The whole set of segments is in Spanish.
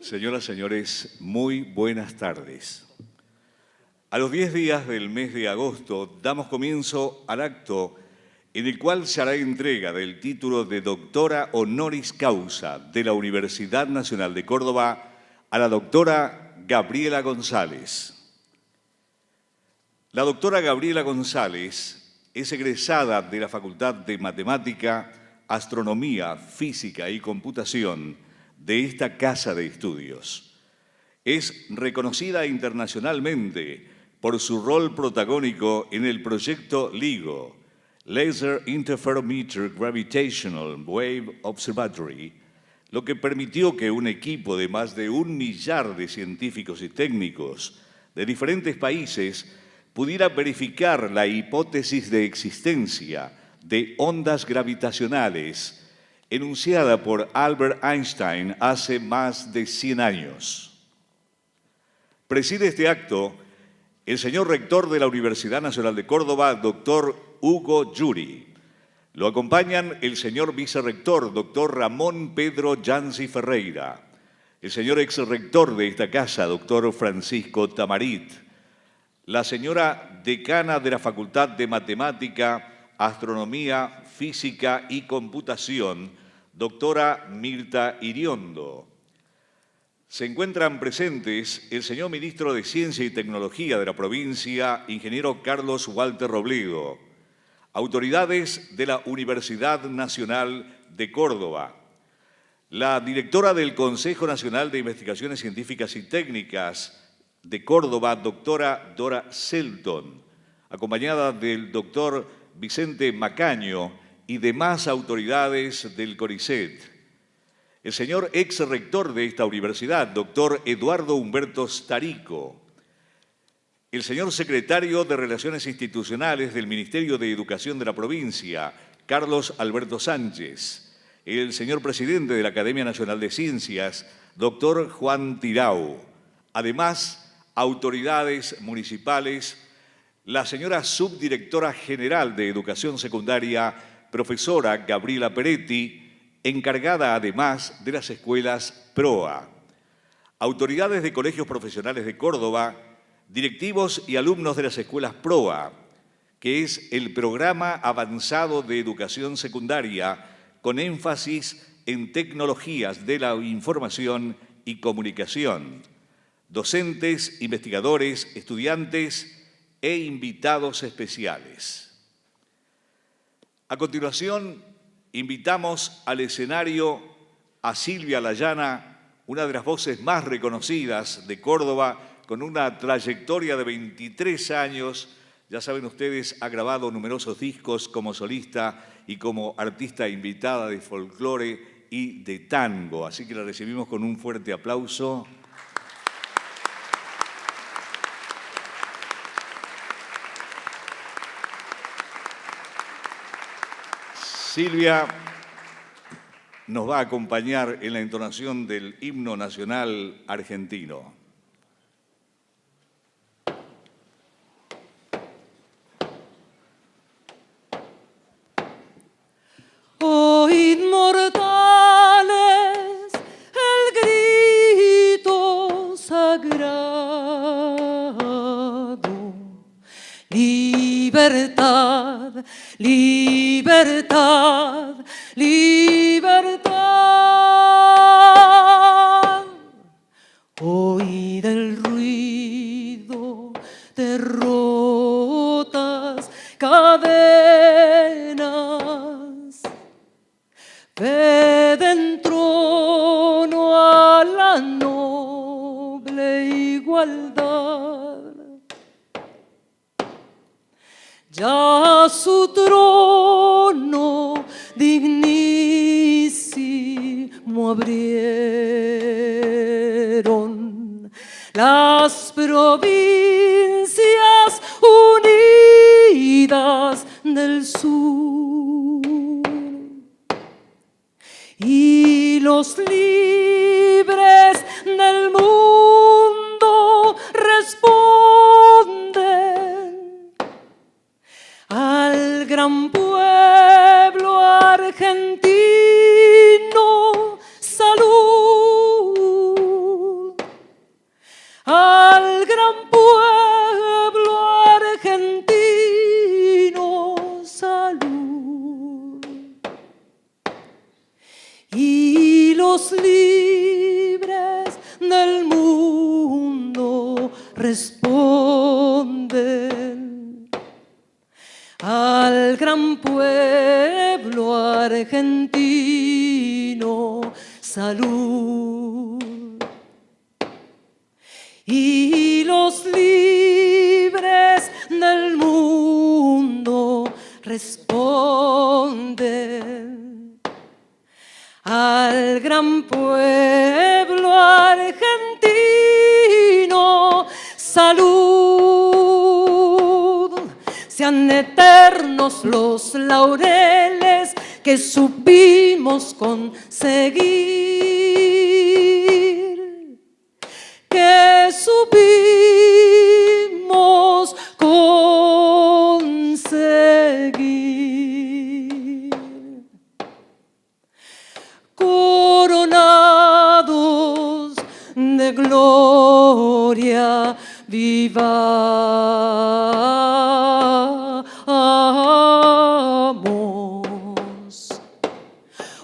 Señoras, señores, muy buenas tardes. A los 10 días del mes de agosto damos comienzo al acto en el cual se hará entrega del título de doctora honoris causa de la Universidad Nacional de Córdoba a la doctora Gabriela González. La doctora Gabriela González es egresada de la Facultad de Matemática, Astronomía, Física y Computación de esta casa de estudios. Es reconocida internacionalmente por su rol protagónico en el proyecto LIGO, Laser Interferometer Gravitational Wave Observatory, lo que permitió que un equipo de más de 1 millar de científicos y técnicos de diferentes países pudiera verificar la hipótesis de existencia de ondas gravitacionales enunciada por Albert Einstein hace más de 100 años. Preside este acto el señor rector de la Universidad Nacional de Córdoba, doctor Hugo Yuri. Lo acompañan el señor vicerrector, doctor Ramón Pedro Yancy Ferreira, el señor exrector de esta casa, doctor Francisco Tamarit, la señora decana de la Facultad de Matemática, Astronomía, Física y Computación, doctora Mirta Iriondo. Se encuentran presentes el señor ministro de Ciencia y Tecnología de la provincia, ingeniero Carlos Walter Robledo, autoridades de la Universidad Nacional de Córdoba, la directora del Consejo Nacional de Investigaciones Científicas y Técnicas de Córdoba, doctora Dora Selton, acompañada del doctor Vicente Macaño y demás autoridades del CONICET. El señor ex-rector de esta universidad, doctor Eduardo Humberto Starico. El señor secretario de Relaciones Institucionales del Ministerio de Educación de la provincia, Carlos Alberto Sánchez. El señor presidente de la Academia Nacional de Ciencias, doctor Juan Tirao. Además, autoridades municipales, la señora subdirectora general de Educación Secundaria, profesora Gabriela Peretti, encargada además de las escuelas PROA. Autoridades de colegios profesionales de Córdoba, directivos y alumnos de las escuelas PROA, que es el programa avanzado de educación secundaria con énfasis en tecnologías de la información y comunicación, docentes, investigadores, estudiantes e invitados especiales. A continuación, invitamos al escenario a Silvia Layana, una de las voces más reconocidas de Córdoba, con una trayectoria de 23 años. Ya saben ustedes, ha grabado numerosos discos como solista y como artista invitada de folclore y de tango. Así que la recibimos con un fuerte aplauso. Silvia nos va a acompañar en la entonación del himno nacional argentino. Oíd mortales el grito sagrado, libertad, libertad, libertad. Oíd el ruido de rotas cadenas. Ved en trono a la noble igualdad. Ya su trono dignísimo abrieron las provincias unidas del sur, y los libres del mundo responden al gran pueblo argentino. Salud. los libres del mundo responden al gran pueblo argentino, salud. Y los libres del mundo responden al gran pueblo argentino, salud. Sean eternos los laureles que supimos conseguir, que supimos conseguir. Coronados de gloria, vivamos.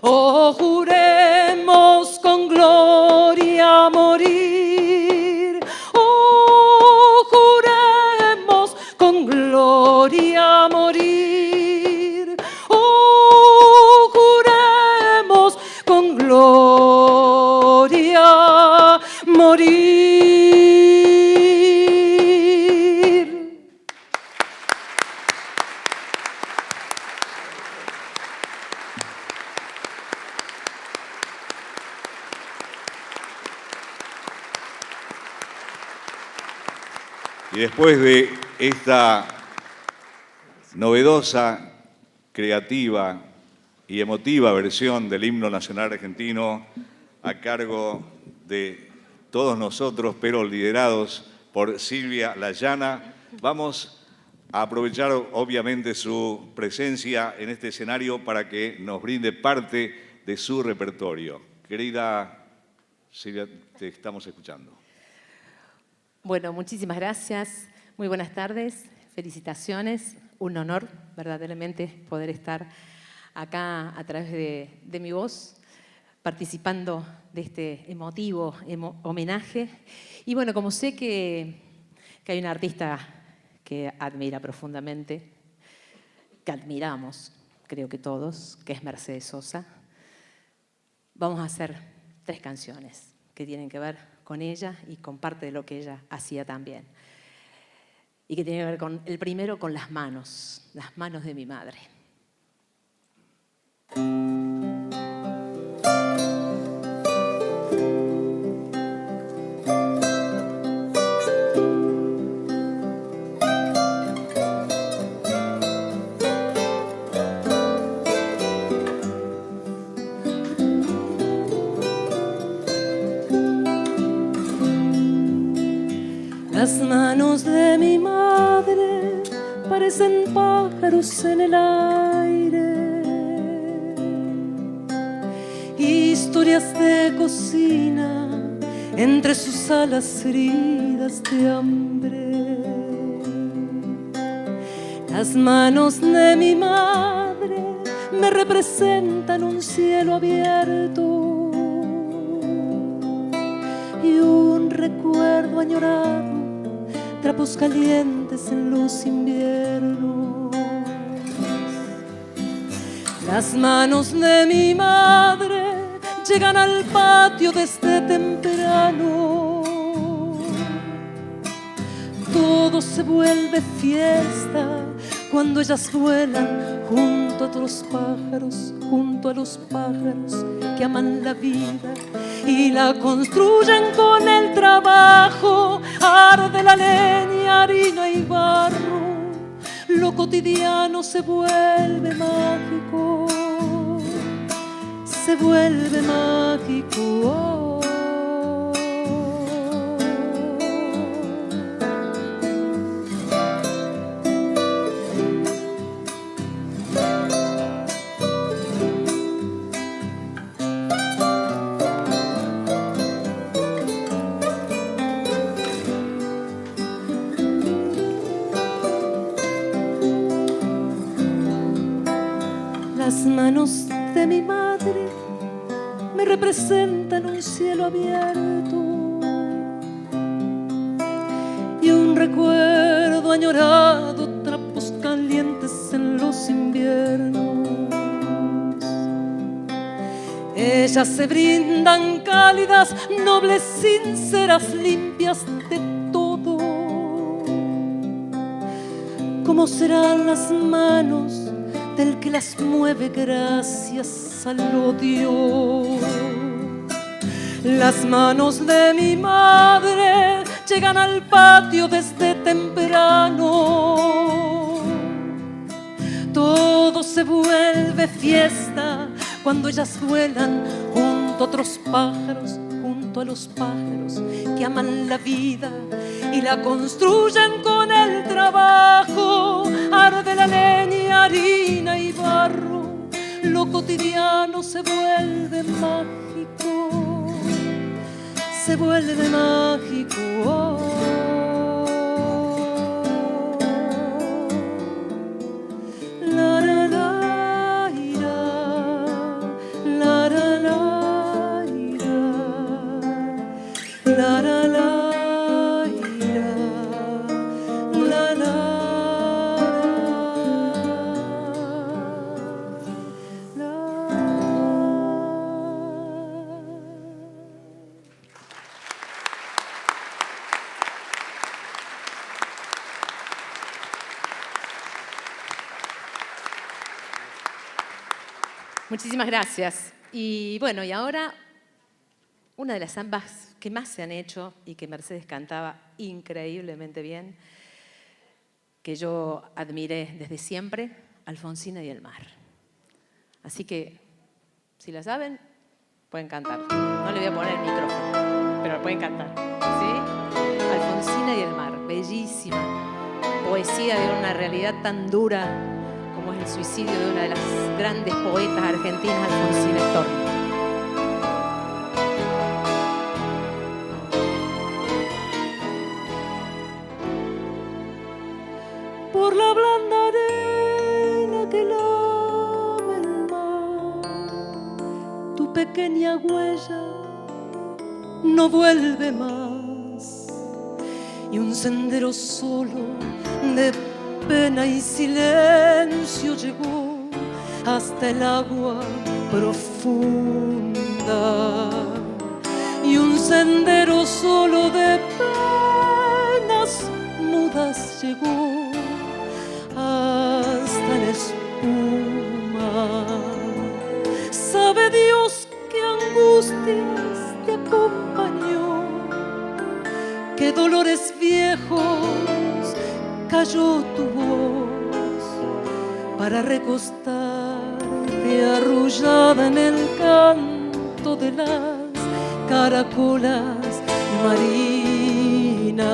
Oh, juremos con gloria morir. Oh, juremos con gloria morir. Oh, juremos con gloria morir. Y después de esta novedosa, creativa y emotiva versión del himno nacional argentino a cargo de todos nosotros, pero liderados por Silvia Layana, vamos a aprovechar obviamente su presencia en este escenario para que nos brinde parte de su repertorio. Querida Silvia, te estamos escuchando. Bueno, muchísimas gracias. Muy buenas tardes. Felicitaciones. Un honor, verdaderamente, poder estar acá a través de mi voz, participando de este emotivo homenaje. Y bueno, como sé que hay una artista que admira profundamente, que admiramos, creo que todos, que es Mercedes Sosa, vamos a hacer 3 canciones que tienen que ver con ella y con parte de lo que ella hacía también. Y que tiene que ver con, el primero, con las manos de mi madre. Las manos de mi madre parecen pájaros en el aire, historias de cocina entre sus alas heridas de hambre. Las manos de mi madre me representan un cielo abierto y un recuerdo añorado, trapos calientes en los inviernos. Las manos de mi madre llegan al patio desde temprano. Todo se vuelve fiesta cuando ellas vuelan junto a los pájaros, junto a los pájaros que aman la vida y la construyen con el trabajo. Arde la leña, harina y barro, lo cotidiano se vuelve mágico, se vuelve mágico. Las manos de mi madre me se presenta en un cielo abierto y un recuerdo añorado, trapos calientes en los inviernos. Ellas se brindan cálidas, nobles, sinceras, limpias de todo. ¿Cómo serán las manos del que las mueve gracias al odio? Las manos de mi madre llegan al patio desde temprano. Todo se vuelve fiesta cuando ellas vuelan junto a otros pájaros, junto a los pájaros que aman la vida y la construyen con el trabajo. Arde la leña, harina y barro, lo cotidiano se vuelve mágico, se vuelve mágico. La, la, la, ira, la, la, la, ira, la, la, la. Muchísimas gracias. Y bueno, y ahora una de las zambas que más se han hecho y que Mercedes cantaba increíblemente bien, que yo admiré desde siempre, Alfonsina y el mar. Así que, si la saben, pueden cantar. No le voy a poner el micrófono, pero pueden cantar. ¿Sí? Alfonsina y el mar, bellísima. Poesía de una realidad tan dura como es el suicidio de una de las grandes poetas argentinas, Alfonsina Storni. Por la blanda arena que lame el mar, tu pequeña huella no vuelve más, y un sendero solo de pena y silencio llegó hasta el agua profunda, y un sendero solo de penas mudas llegó hasta la espuma. Sabe Dios qué angustias te acompañó, qué dolores viejos cayó tu voz para recostarte arrullada en el canto de las caracolas marinas.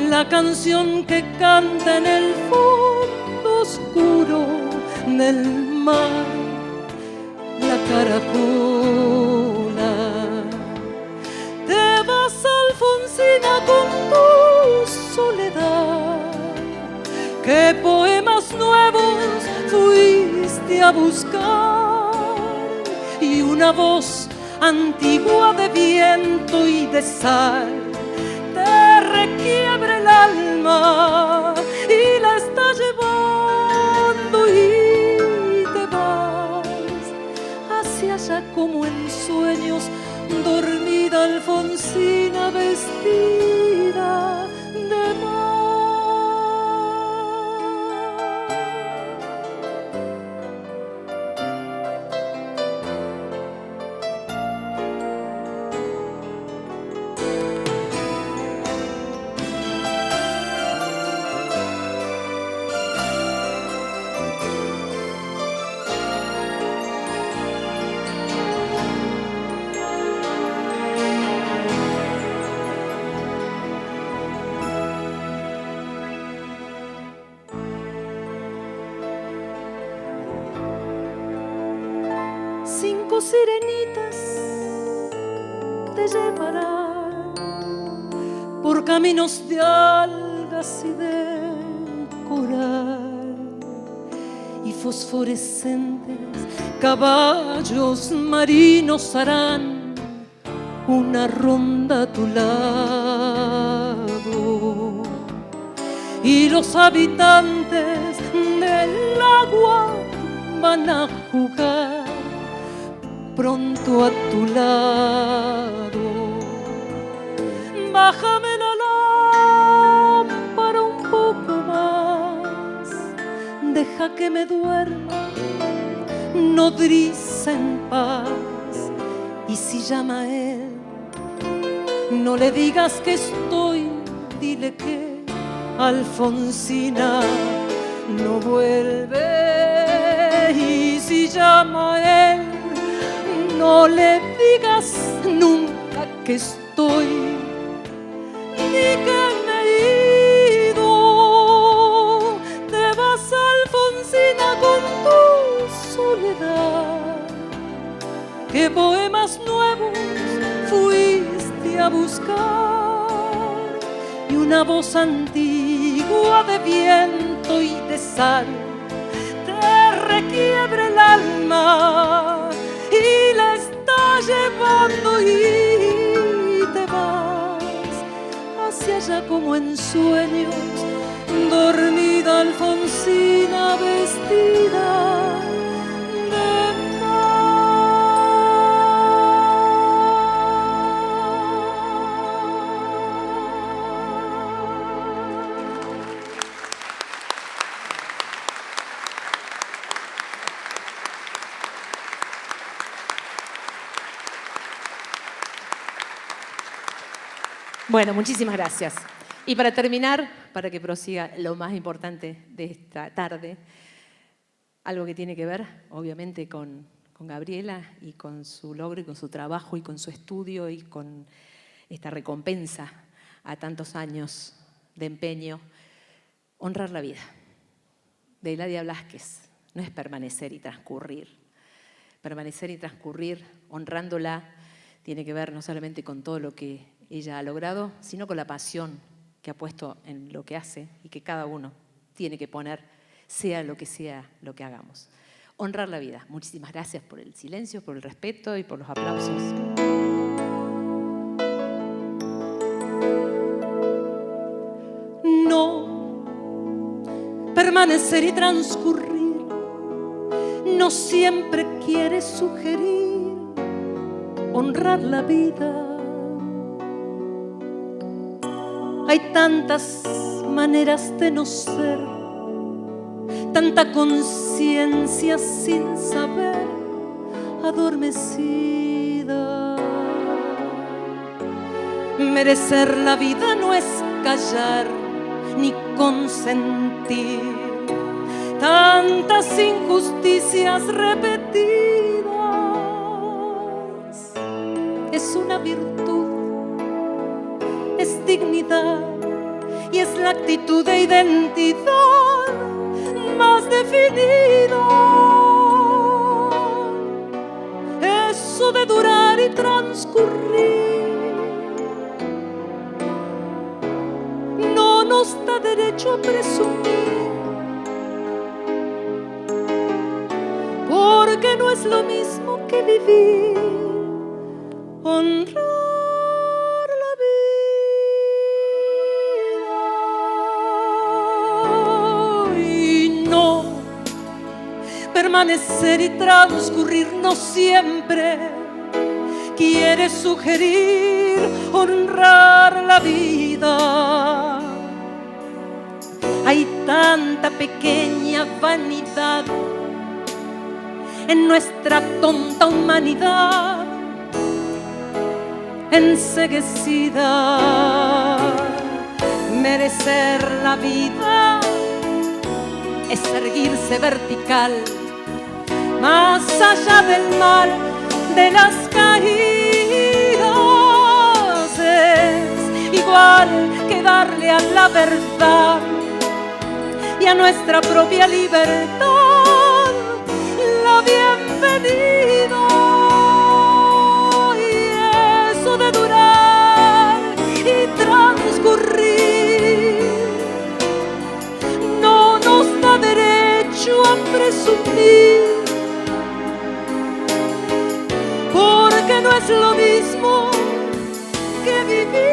La canción que canta en el fondo oscuro del mar, la caracola. Te vas, Alfonsina, con tu soledad. ¿Qué poemas nuevos fuiste a buscar? Y una voz antigua de viento y de sal te requiebra el alma y la está llevando, y te vas hacia allá como en sueños, dormida Alfonsina vestida de mar. Cinco sirenitas te llevarán por caminos de algas y de coral, y fosforescentes caballos marinos harán una ronda a tu lado y los habitantes del agua van a jugar pronto a tu lado. Bájame la lámpara un poco más, deja que me duerma nodriza en paz. Y si llama a él, no le digas que estoy, dile que Alfonsina no vuelve. Y si llama a él, no le digas nunca que estoy, ni que me he ido. Te vas, Alfonsina, con tu soledad. ¿Qué poemas nuevos fuiste a buscar? Y una voz antigua de viento y de sal te requiebra el alma y la está llevando y te vas hacia allá como en sueños, dormida Alfonsina vestida de Bueno, muchísimas gracias. Y para terminar, para que prosiga lo más importante de esta tarde, algo que tiene que ver, obviamente, con Gabriela y con su logro y con su trabajo y con su estudio y con esta recompensa a tantos años de empeño, honrar la vida. De Hilaria Blázquez, no es permanecer y transcurrir. Permanecer y transcurrir honrándola tiene que ver no solamente con todo lo que ella ha logrado, sino con la pasión que ha puesto en lo que hace y que cada uno tiene que poner, sea lo que hagamos. Honrar la vida. Muchísimas gracias por el silencio, por el respeto y por los aplausos. No, permanecer y transcurrir no siempre quiere sugerir honrar la vida. Hay tantas maneras de no ser, tanta conciencia sin saber, adormecida. Merecer la vida no es callar ni consentir tantas injusticias repetidas. Es una virtud, es dignidad y es la actitud de identidad más definida. Eso de durar y transcurrir no nos da derecho a presumir, porque no es lo mismo que vivir, honrar la vida. Y no, permanecer y transcurrir no siempre quiere sugerir honrar la vida. Hay tanta pequeña vanidad en nuestra tonta humanidad enceguecida. Merecer la vida es erguirse vertical, más allá del mar de las caídas. Es igual que darle a la verdad y a nuestra propia libertad la bienvenida. Y eso de durar y transcurrir no nos da derecho a presumir, es lo mismo que vivir.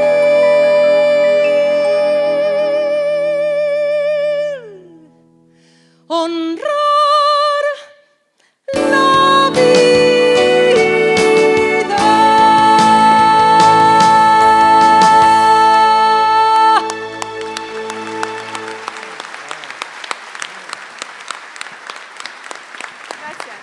Honrar la vida. Gracias.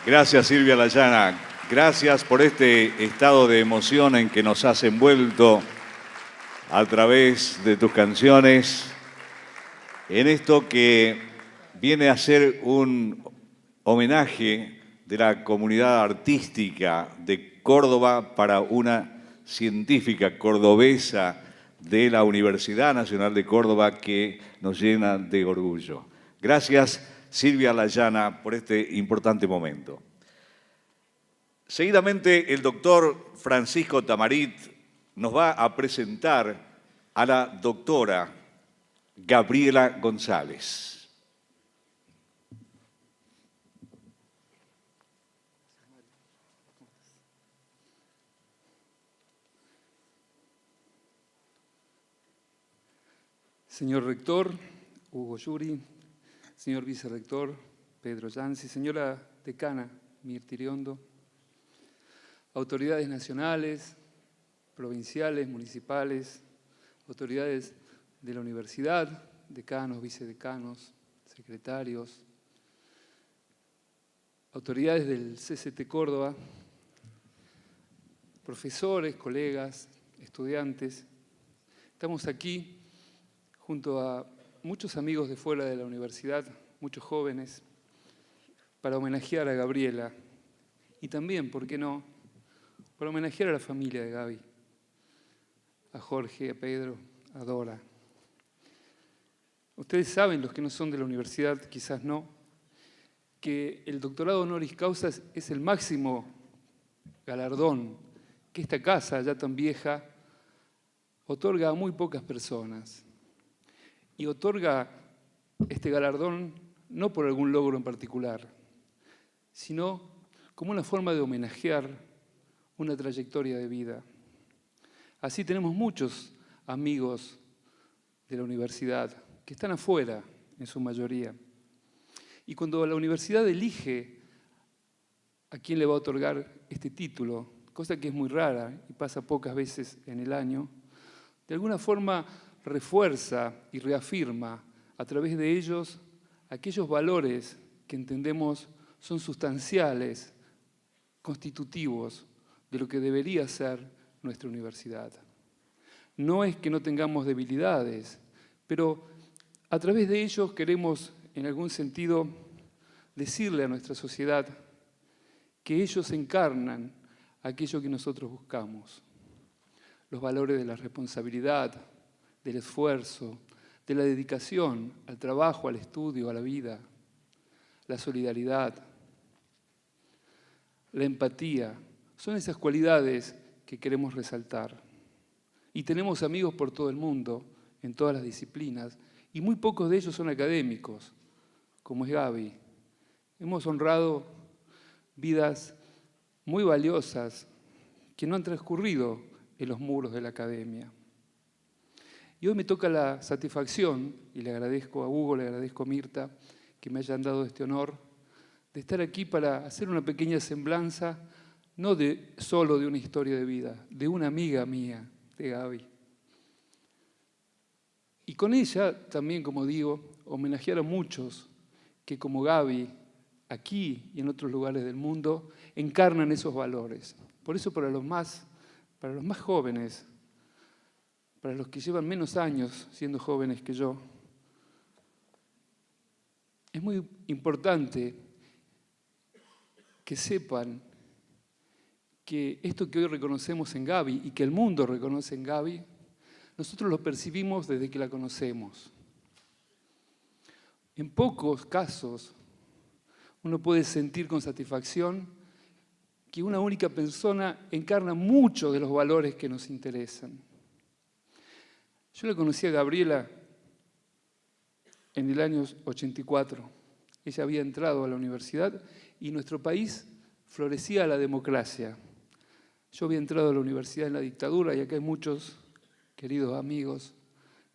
Gracias, Silvia Layana. Gracias por este estado de emoción en que nos has envuelto a través de tus canciones, en esto que viene a ser un homenaje de la comunidad artística de Córdoba para una científica cordobesa de la Universidad Nacional de Córdoba que nos llena de orgullo. Gracias, Silvia Layana, por este importante momento. Seguidamente, el doctor Francisco Tamarit nos va a presentar a la doctora Gabriela González. Señor rector, Hugo Yuri, señor vicerrector, Pedro Yancy, señora decana, Mirta Iriondo, autoridades nacionales, provinciales, municipales, autoridades de la universidad, decanos, vicedecanos, secretarios, autoridades del CCT Córdoba, profesores, colegas, estudiantes. Estamos aquí junto a muchos amigos de fuera de la universidad, muchos jóvenes, para homenajear a Gabriela y también, ¿por qué no?, para homenajear a la familia de Gaby, a Jorge, a Pedro, a Dora. Ustedes saben, los que no son de la universidad, quizás no, que el doctorado honoris causa es el máximo galardón que esta casa, ya tan vieja, otorga a muy pocas personas. Y otorga este galardón no por algún logro en particular, sino como una forma de homenajear una trayectoria de vida. Así tenemos muchos amigos de la universidad que están afuera, en su mayoría. Y cuando la universidad elige a quién le va a otorgar este título, cosa que es muy rara y pasa pocas veces en el año, de alguna forma refuerza y reafirma a través de ellos aquellos valores que entendemos son sustanciales, constitutivos de lo que debería ser nuestra universidad. No es que no tengamos debilidades, pero a través de ellos queremos, en algún sentido, decirle a nuestra sociedad que ellos encarnan aquello que nosotros buscamos. Los valores de la responsabilidad, del esfuerzo, de la dedicación al trabajo, al estudio, a la vida, la solidaridad, la empatía. Son esas cualidades que queremos resaltar. Y tenemos amigos por todo el mundo, en todas las disciplinas, y muy pocos de ellos son académicos, como es Gaby. Hemos honrado vidas muy valiosas que no han transcurrido en los muros de la academia. Y hoy me toca la satisfacción, y le agradezco a Hugo, le agradezco a Mirta, que me hayan dado este honor, de estar aquí para hacer una pequeña semblanza, no solo de una historia de vida, de una amiga mía, de Gaby. Y con ella también, como digo, homenajear a muchos que como Gaby, aquí y en otros lugares del mundo, encarnan esos valores. Por eso para los más jóvenes, para los que llevan menos años siendo jóvenes que yo, es muy importante que sepan que esto que hoy reconocemos en Gaby y que el mundo reconoce en Gaby, nosotros lo percibimos desde que la conocemos. En pocos casos uno puede sentir con satisfacción que una única persona encarna muchos de los valores que nos interesan. Yo la conocí a Gabriela en el año 84. Ella había entrado a la universidad y nuestro país florecía la democracia. Yo había entrado a la universidad en la dictadura y acá hay muchos queridos amigos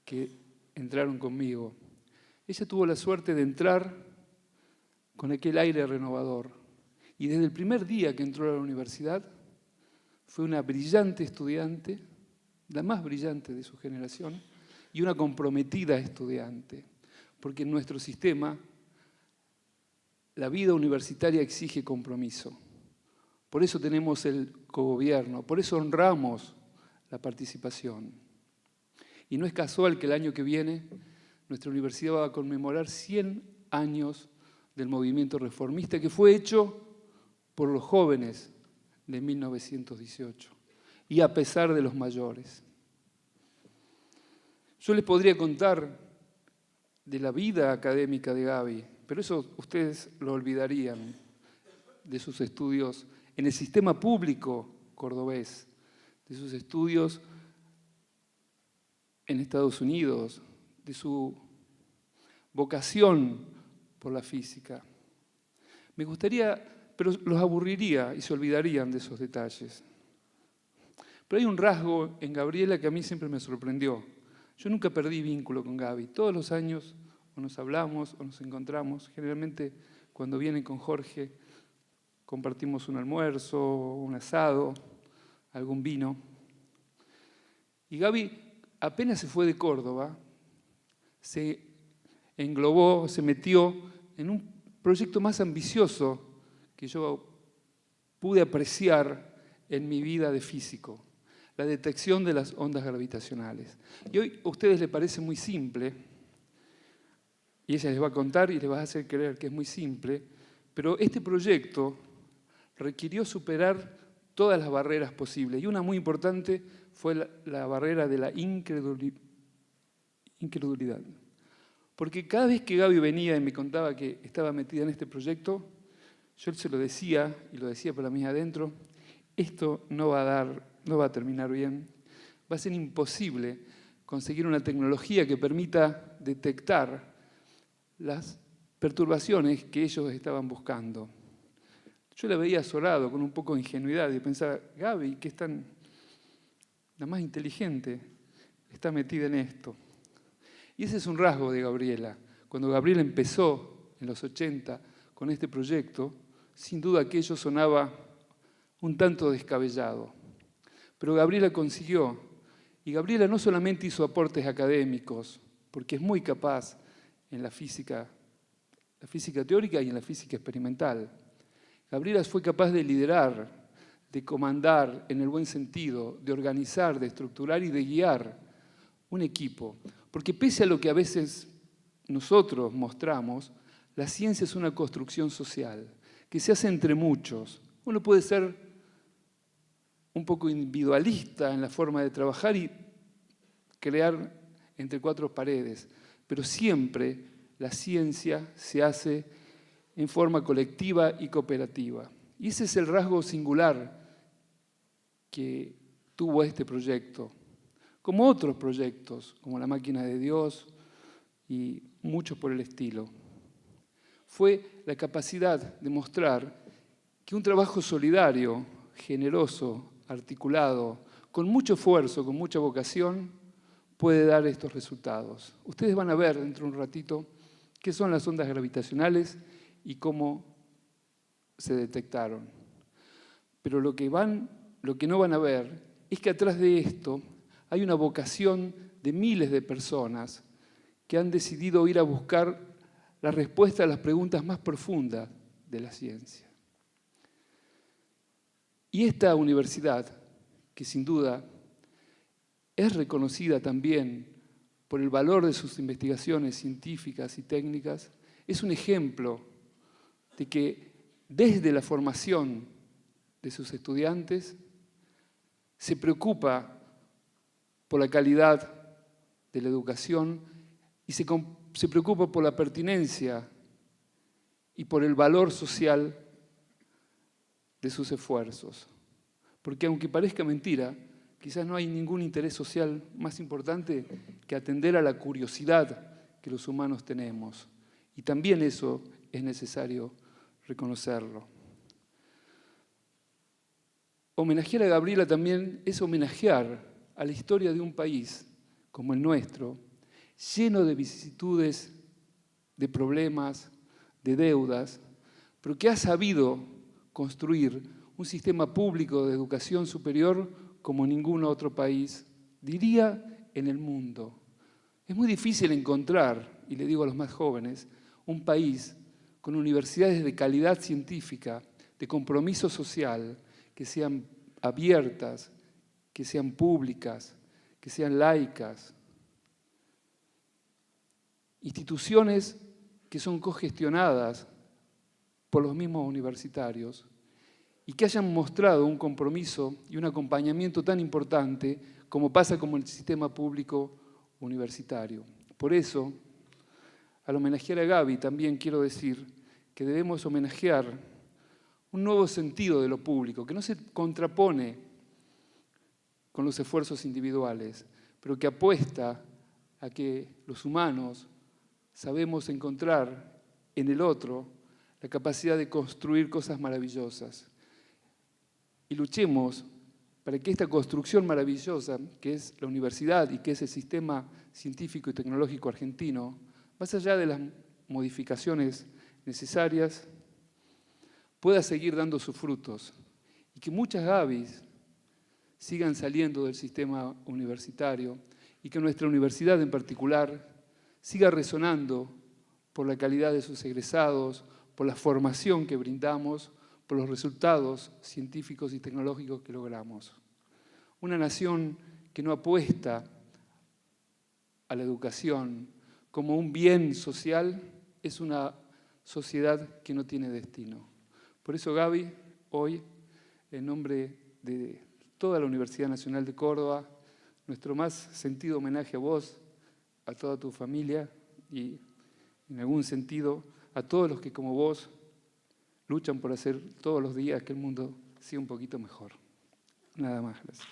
que entraron conmigo. Ella tuvo la suerte de entrar con aquel aire renovador. Y desde el primer día que entró a la universidad, fue una brillante estudiante, la más brillante de su generación, y una comprometida estudiante. Porque en nuestro sistema, la vida universitaria exige compromiso. Por eso tenemos el cogobierno, por eso honramos la participación. Y no es casual que el año que viene nuestra universidad va a conmemorar 100 años del movimiento reformista que fue hecho por los jóvenes de 1918 y a pesar de los mayores. Yo les podría contar de la vida académica de Gaby, pero eso ustedes lo olvidarían, de sus estudios en el sistema público cordobés, de sus estudios en Estados Unidos, de su vocación por la física. Me gustaría, pero los aburriría y se olvidarían de esos detalles. Pero hay un rasgo en Gabriela que a mí siempre me sorprendió. Yo nunca perdí vínculo con Gaby. Todos los años o nos hablamos o nos encontramos. Generalmente cuando vienen con Jorge compartimos un almuerzo, un asado, algún vino. Y Gaby apenas se fue de Córdoba, se englobó, se metió en un proyecto más ambicioso que yo pude apreciar en mi vida de físico, la detección de las ondas gravitacionales. Y hoy a ustedes les parece muy simple, y ella les va a contar y les va a hacer creer que es muy simple, pero este proyecto requirió superar todas las barreras posibles, y una muy importante fue la barrera de la incredulidad. Porque cada vez que Gaby venía y me contaba que estaba metida en este proyecto, yo se lo decía, y lo decía para mí adentro, esto no va a terminar bien, va a ser imposible conseguir una tecnología que permita detectar las perturbaciones que ellos estaban buscando. Yo la veía azorado, con un poco de ingenuidad, y pensaba, Gaby, que es la más inteligente, está metida en esto. Y ese es un rasgo de Gabriela. Cuando Gabriela empezó en los 80 con este proyecto, sin duda aquello sonaba un tanto descabellado. Pero Gabriela consiguió. Y Gabriela no solamente hizo aportes académicos, porque es muy capaz en la física teórica y en la física experimental. Gabriela fue capaz de liderar, de comandar en el buen sentido, de organizar, de estructurar y de guiar un equipo. Porque pese a lo que a veces nosotros mostramos, la ciencia es una construcción social que se hace entre muchos. Uno puede ser un poco individualista en la forma de trabajar y crear entre cuatro paredes, pero siempre la ciencia se hace en forma colectiva y cooperativa. Y ese es el rasgo singular que tuvo este proyecto, como otros proyectos, como la Máquina de Dios y muchos por el estilo. Fue la capacidad de mostrar que un trabajo solidario, generoso, articulado, con mucho esfuerzo, con mucha vocación, puede dar estos resultados. Ustedes van a ver dentro de un ratito qué son las ondas gravitacionales y cómo se detectaron. Pero lo que no van a ver es que atrás de esto hay una vocación de miles de personas que han decidido ir a buscar la respuesta a las preguntas más profundas de la ciencia. Y esta universidad, que sin duda es reconocida también por el valor de sus investigaciones científicas y técnicas, es un ejemplo de que desde la formación de sus estudiantes se preocupa por la calidad de la educación y se preocupa por la pertinencia y por el valor social de sus esfuerzos. Porque aunque parezca mentira, quizás no hay ningún interés social más importante que atender a la curiosidad que los humanos tenemos. Y también eso es necesario reconocerlo. Homenajear a Gabriela también es homenajear a la historia de un país como el nuestro, lleno de vicisitudes, de problemas, de deudas, pero que ha sabido construir un sistema público de educación superior como ningún otro país, diría, en el mundo. Es muy difícil encontrar, y le digo a los más jóvenes, un país con universidades de calidad científica, de compromiso social, que sean abiertas, que sean públicas, que sean laicas. Instituciones que son cogestionadas por los mismos universitarios y que hayan mostrado un compromiso y un acompañamiento tan importante como pasa con el sistema público universitario. Por eso, al homenajear a Gaby, también quiero decir que debemos homenajear un nuevo sentido de lo público, que no se contrapone con los esfuerzos individuales, pero que apuesta a que los humanos sabemos encontrar en el otro la capacidad de construir cosas maravillosas. Y luchemos para que esta construcción maravillosa, que es la universidad y que es el sistema científico y tecnológico argentino, más allá de las modificaciones necesarias, pueda seguir dando sus frutos y que muchas Gabys sigan saliendo del sistema universitario y que nuestra universidad en particular siga resonando por la calidad de sus egresados, por la formación que brindamos, por los resultados científicos y tecnológicos que logramos. Una nación que no apuesta a la educación como un bien social es una sociedad que no tiene destino. Por eso, Gaby, hoy, en nombre de toda la Universidad Nacional de Córdoba, nuestro más sentido homenaje a vos, a toda tu familia y, en algún sentido, a todos los que, como vos, luchan por hacer todos los días que el mundo sea un poquito mejor. Nada más, gracias.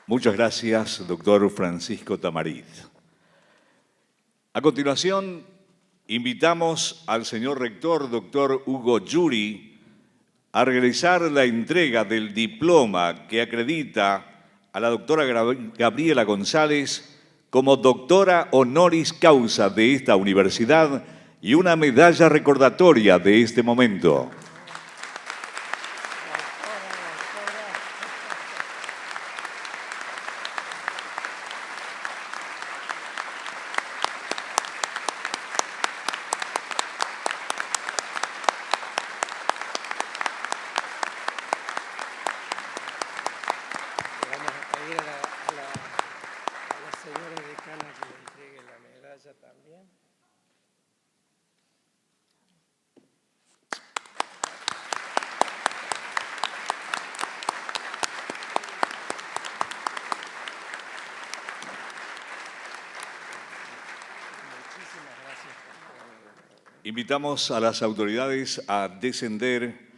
Muchas gracias, doctor Francisco Tamarit. A continuación, invitamos al señor rector, doctor Hugo Yuri, a realizar la entrega del diploma que acredita a la doctora Gabriela González como doctora honoris causa de esta universidad y una medalla recordatoria de este momento. Invitamos a las autoridades a descender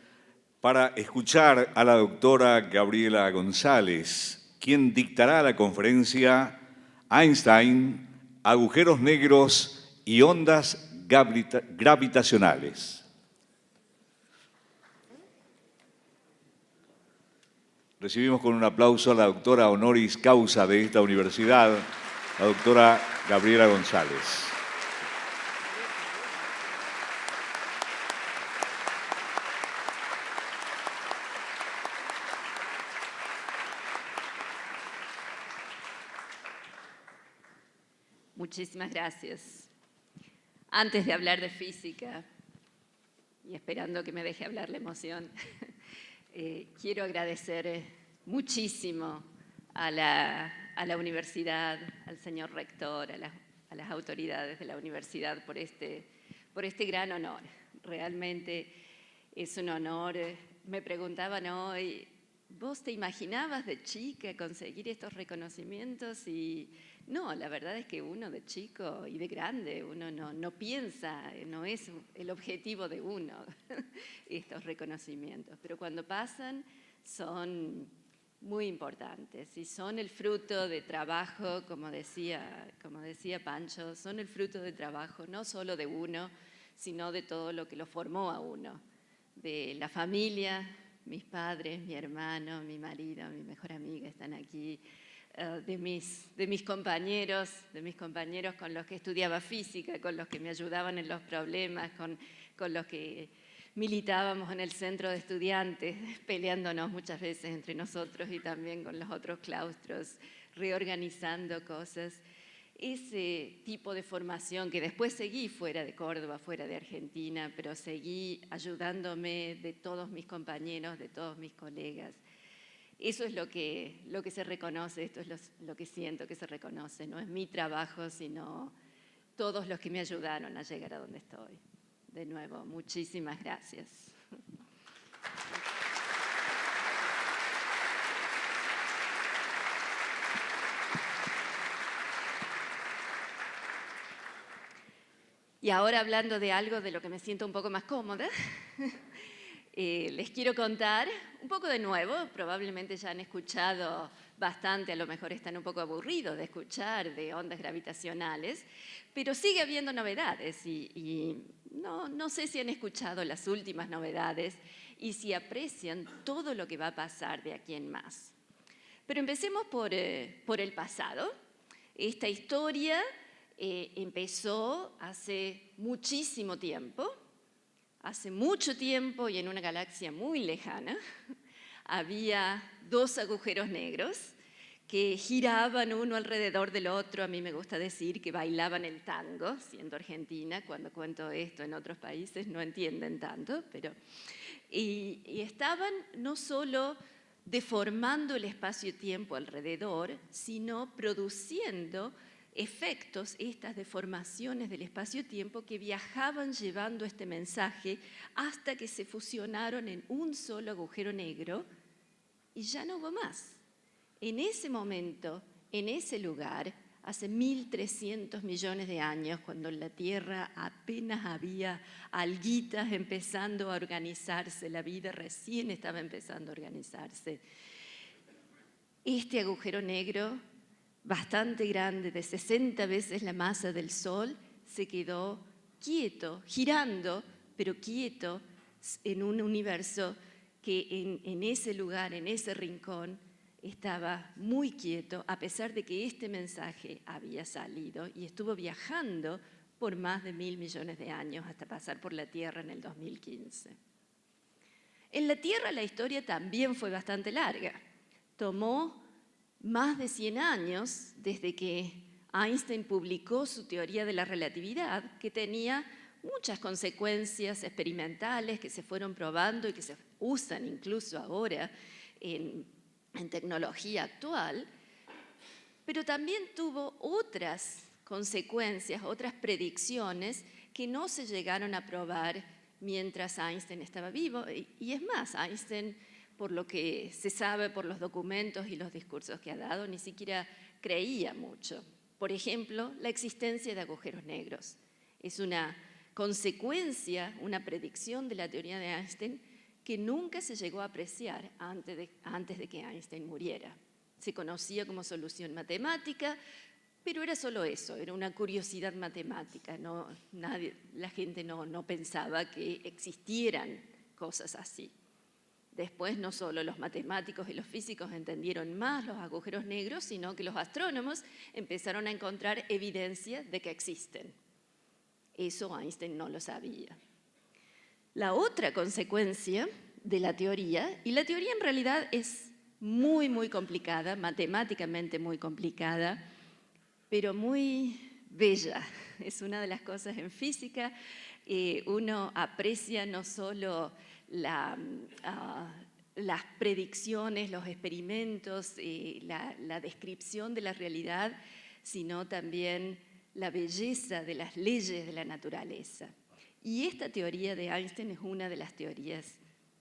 para escuchar a la doctora Gabriela González, quien dictará la conferencia Einstein, agujeros negros y ondas gravitacionales. Recibimos con un aplauso a la doctora honoris causa de esta universidad, la doctora Gabriela González. Muchísimas gracias. Antes de hablar de física, y esperando que me deje hablar la emoción, quiero agradecer muchísimo a la universidad, al señor rector, a las autoridades de la universidad por este gran honor. Realmente Es un honor. Me preguntaban hoy, ¿vos te imaginabas de chica conseguir estos reconocimientos? Y no, la verdad es que uno de chico y de grande, uno no piensa, no es el objetivo de uno estos reconocimientos. Pero cuando pasan son muy importantes y son el fruto de trabajo, como decía Pancho, son el fruto de trabajo no solo de uno, sino de todo lo que lo formó a uno, de la familia, mis padres, mi hermano, mi marido, mi mejor amiga están aquí, de mis compañeros con los que estudiaba física, con los que me ayudaban en los problemas, con los que militábamos en el centro de estudiantes, peleándonos muchas veces entre nosotros y también con los otros claustros, reorganizando cosas. Ese tipo de formación que después seguí fuera de Córdoba, fuera de Argentina, pero seguí ayudándome de todos mis compañeros, de todos mis colegas. Eso es lo que se reconoce, esto es lo que siento que se reconoce. No es mi trabajo, sino todos los que me ayudaron a llegar a donde estoy. De nuevo, muchísimas gracias. Y ahora hablando de algo de lo que me siento un poco más cómoda, les quiero contar un poco de nuevo. Probablemente ya han escuchado bastante, a lo mejor están un poco aburridos de escuchar de ondas gravitacionales, pero sigue habiendo novedades y no sé si han escuchado las últimas novedades y si aprecian todo lo que va a pasar de aquí en más. Pero empecemos por el pasado. Esta historia empezó hace muchísimo tiempo. Hace mucho tiempo y en una galaxia muy lejana había dos agujeros negros que giraban uno alrededor del otro. A mí me gusta decir que bailaban el tango, siendo argentina. Cuando cuento esto en otros países no entienden tanto, pero y estaban no solo deformando el espacio-tiempo alrededor, sino produciendo efectos, estas deformaciones del espacio-tiempo que viajaban llevando este mensaje hasta que se fusionaron en un solo agujero negro y ya no hubo más. En ese momento, en ese lugar, hace 1.300 millones de años, cuando en la Tierra apenas había alguitas empezando a organizarse, la vida recién estaba empezando a organizarse, este agujero negro bastante grande, de 60 veces la masa del Sol, se quedó quieto, girando, pero quieto en un universo que en ese lugar, en ese rincón, estaba muy quieto, a pesar de que este mensaje había salido y estuvo viajando por más de 1.000 millones de años hasta pasar por la Tierra en el 2015. En la Tierra la historia también fue bastante larga. Tomó más de 100 años desde que Einstein publicó su teoría de la relatividad, que tenía muchas consecuencias experimentales que se fueron probando y que se usan incluso ahora en tecnología actual, pero también tuvo otras consecuencias, otras predicciones que no se llegaron a probar mientras Einstein estaba vivo. Y es más, Einstein, por lo que se sabe por los documentos y los discursos que ha dado, ni siquiera creía mucho. Por ejemplo, la existencia de agujeros negros. Es una consecuencia, una predicción de la teoría de Einstein que nunca se llegó a apreciar antes de que Einstein muriera. Se conocía como solución matemática, pero era solo eso, era una curiosidad matemática. La gente no pensaba que existieran cosas así. Después no solo los matemáticos y los físicos entendieron más los agujeros negros, sino que los astrónomos empezaron a encontrar evidencia de que existen. Eso Einstein no lo sabía. La otra consecuencia de la teoría, y la teoría en realidad es muy, muy complicada, matemáticamente muy complicada, pero muy bella. Es una de las cosas en física. Uno aprecia no solo las predicciones, los experimentos, la descripción de la realidad, sino también la belleza de las leyes de la naturaleza. Y esta teoría de Einstein es una de las teorías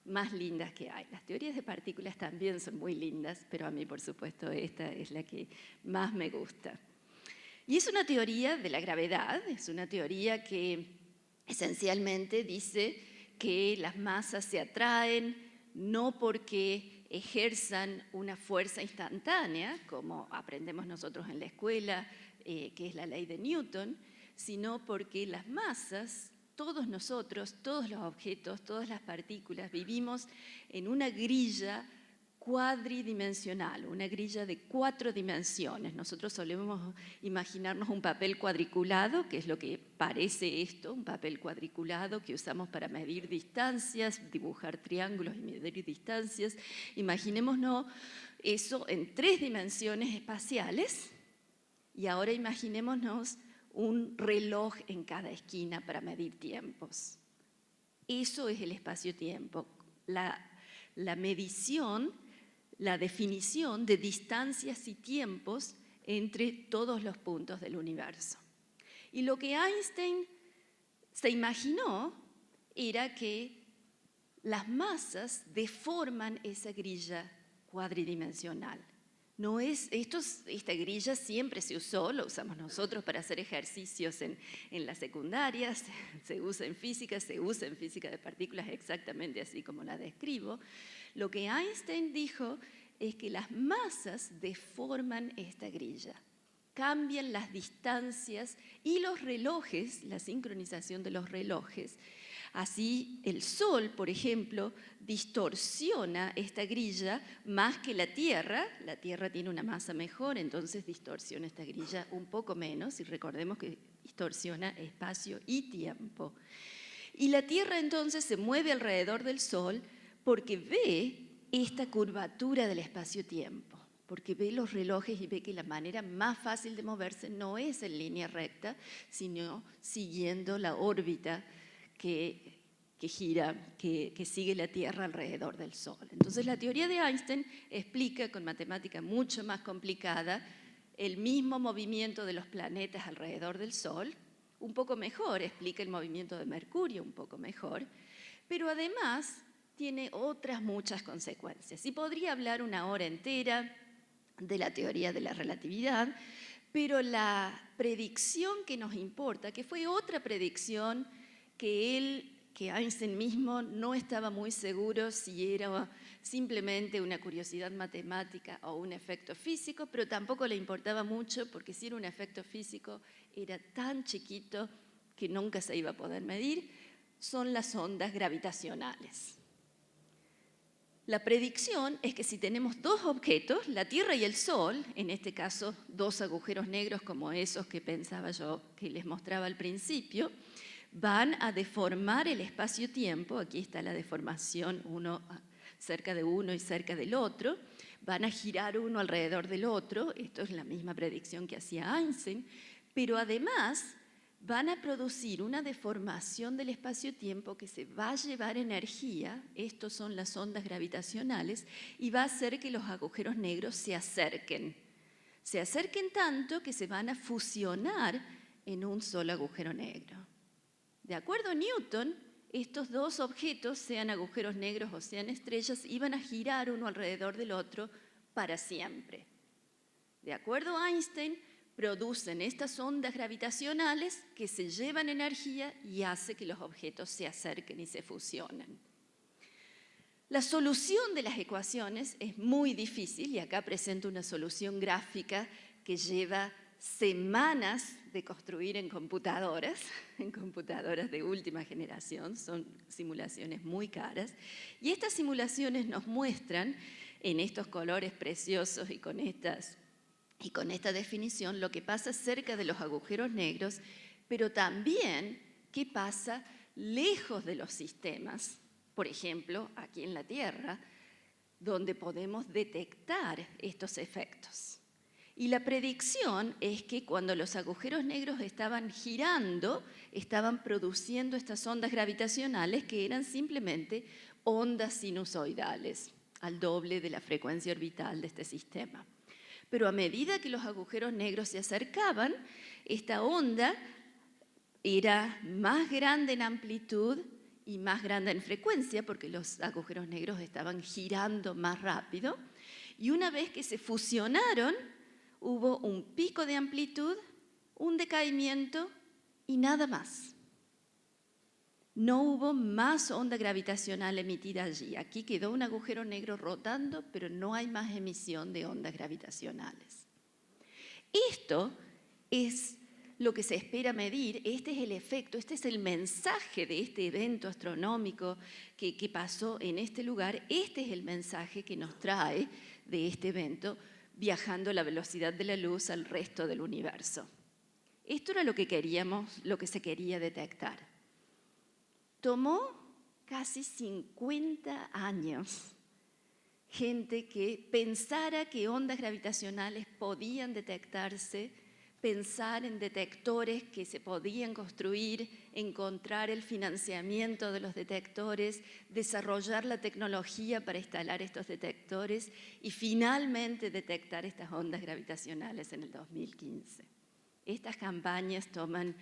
más lindas que hay. Las teorías de partículas también son muy lindas, pero a mí, por supuesto, esta es la que más me gusta. Y es una teoría de la gravedad, es una teoría que esencialmente dice que las masas se atraen no porque ejerzan una fuerza instantánea, como aprendemos nosotros en la escuela, que es la ley de Newton, sino porque las masas, todos nosotros, todos los objetos, todas las partículas, vivimos en una grilla cuadridimensional, una grilla de 4 dimensiones. Nosotros solemos imaginarnos un papel cuadriculado, que es lo que parece esto, un papel cuadriculado que usamos para medir distancias, dibujar triángulos y medir distancias. Imaginémonos eso en 3 dimensiones espaciales y ahora imaginémonos un reloj en cada esquina para medir tiempos. Eso es el espacio-tiempo, la medición, la definición de distancias y tiempos entre todos los puntos del universo. Y lo que Einstein se imaginó era que las masas deforman esa grilla cuadridimensional. Esta grilla siempre se usó, lo usamos nosotros para hacer ejercicios en la secundaria, se usa en física de partículas exactamente así como la describo. Lo que Einstein dijo es que las masas deforman esta grilla, cambian las distancias y los relojes, la sincronización de los relojes. Así, el Sol, por ejemplo, distorsiona esta grilla más que la Tierra. La Tierra tiene una masa mejor, entonces distorsiona esta grilla un poco menos, y recordemos que distorsiona espacio y tiempo. Y la Tierra entonces se mueve alrededor del Sol porque ve esta curvatura del espacio-tiempo, porque ve los relojes y ve que la manera más fácil de moverse no es en línea recta, sino siguiendo la órbita que gira, que sigue la Tierra alrededor del Sol. Entonces la teoría de Einstein explica con matemática mucho más complicada el mismo movimiento de los planetas alrededor del Sol, un poco mejor, explica el movimiento de Mercurio un poco mejor, pero además tiene otras muchas consecuencias. Y podría hablar una hora entera de la teoría de la relatividad, pero la predicción que nos importa, que fue otra predicción que Einstein mismo no estaba muy seguro si era simplemente una curiosidad matemática o un efecto físico, pero tampoco le importaba mucho porque si era un efecto físico era tan chiquito que nunca se iba a poder medir, son las ondas gravitacionales. La predicción es que si tenemos 2 objetos, la Tierra y el Sol, en este caso 2 agujeros negros como esos que pensaba yo que les mostraba al principio, van a deformar el espacio-tiempo, aquí está la deformación, uno cerca de uno y cerca del otro, van a girar uno alrededor del otro, esto es la misma predicción que hacía Einstein, pero además van a producir una deformación del espacio-tiempo que se va a llevar energía, estos son las ondas gravitacionales, y va a hacer que los agujeros negros se acerquen tanto que se van a fusionar en un solo agujero negro. De acuerdo a Newton, estos 2 objetos, sean agujeros negros o sean estrellas, iban a girar uno alrededor del otro para siempre. De acuerdo a Einstein, producen estas ondas gravitacionales que se llevan energía y hace que los objetos se acerquen y se fusionen. La solución de las ecuaciones es muy difícil y acá presento una solución gráfica que lleva semanas de construir en computadoras de última generación, son simulaciones muy caras, y estas simulaciones nos muestran en estos colores preciosos y con esta definición lo que pasa cerca de los agujeros negros, pero también qué pasa lejos de los sistemas, por ejemplo, aquí en la Tierra, donde podemos detectar estos efectos. Y la predicción es que cuando los agujeros negros estaban girando, estaban produciendo estas ondas gravitacionales que eran simplemente ondas sinusoidales, al doble de la frecuencia orbital de este sistema. Pero a medida que los agujeros negros se acercaban, esta onda era más grande en amplitud y más grande en frecuencia, porque los agujeros negros estaban girando más rápido. Y una vez que se fusionaron, hubo un pico de amplitud, un decaimiento y nada más. No hubo más onda gravitacional emitida allí. Aquí quedó un agujero negro rotando, pero no hay más emisión de ondas gravitacionales. Esto es lo que se espera medir, este es el efecto, este es el mensaje de este evento astronómico que pasó en este lugar, este es el mensaje que nos trae de este evento viajando a la velocidad de la luz al resto del universo. Esto era lo que queríamos, lo que se quería detectar. Tomó casi 50 años gente que pensara que ondas gravitacionales podían detectarse, pensar en detectores que se podían construir, encontrar el financiamiento de los detectores, desarrollar la tecnología para instalar estos detectores y finalmente detectar estas ondas gravitacionales en el 2015. Estas campañas toman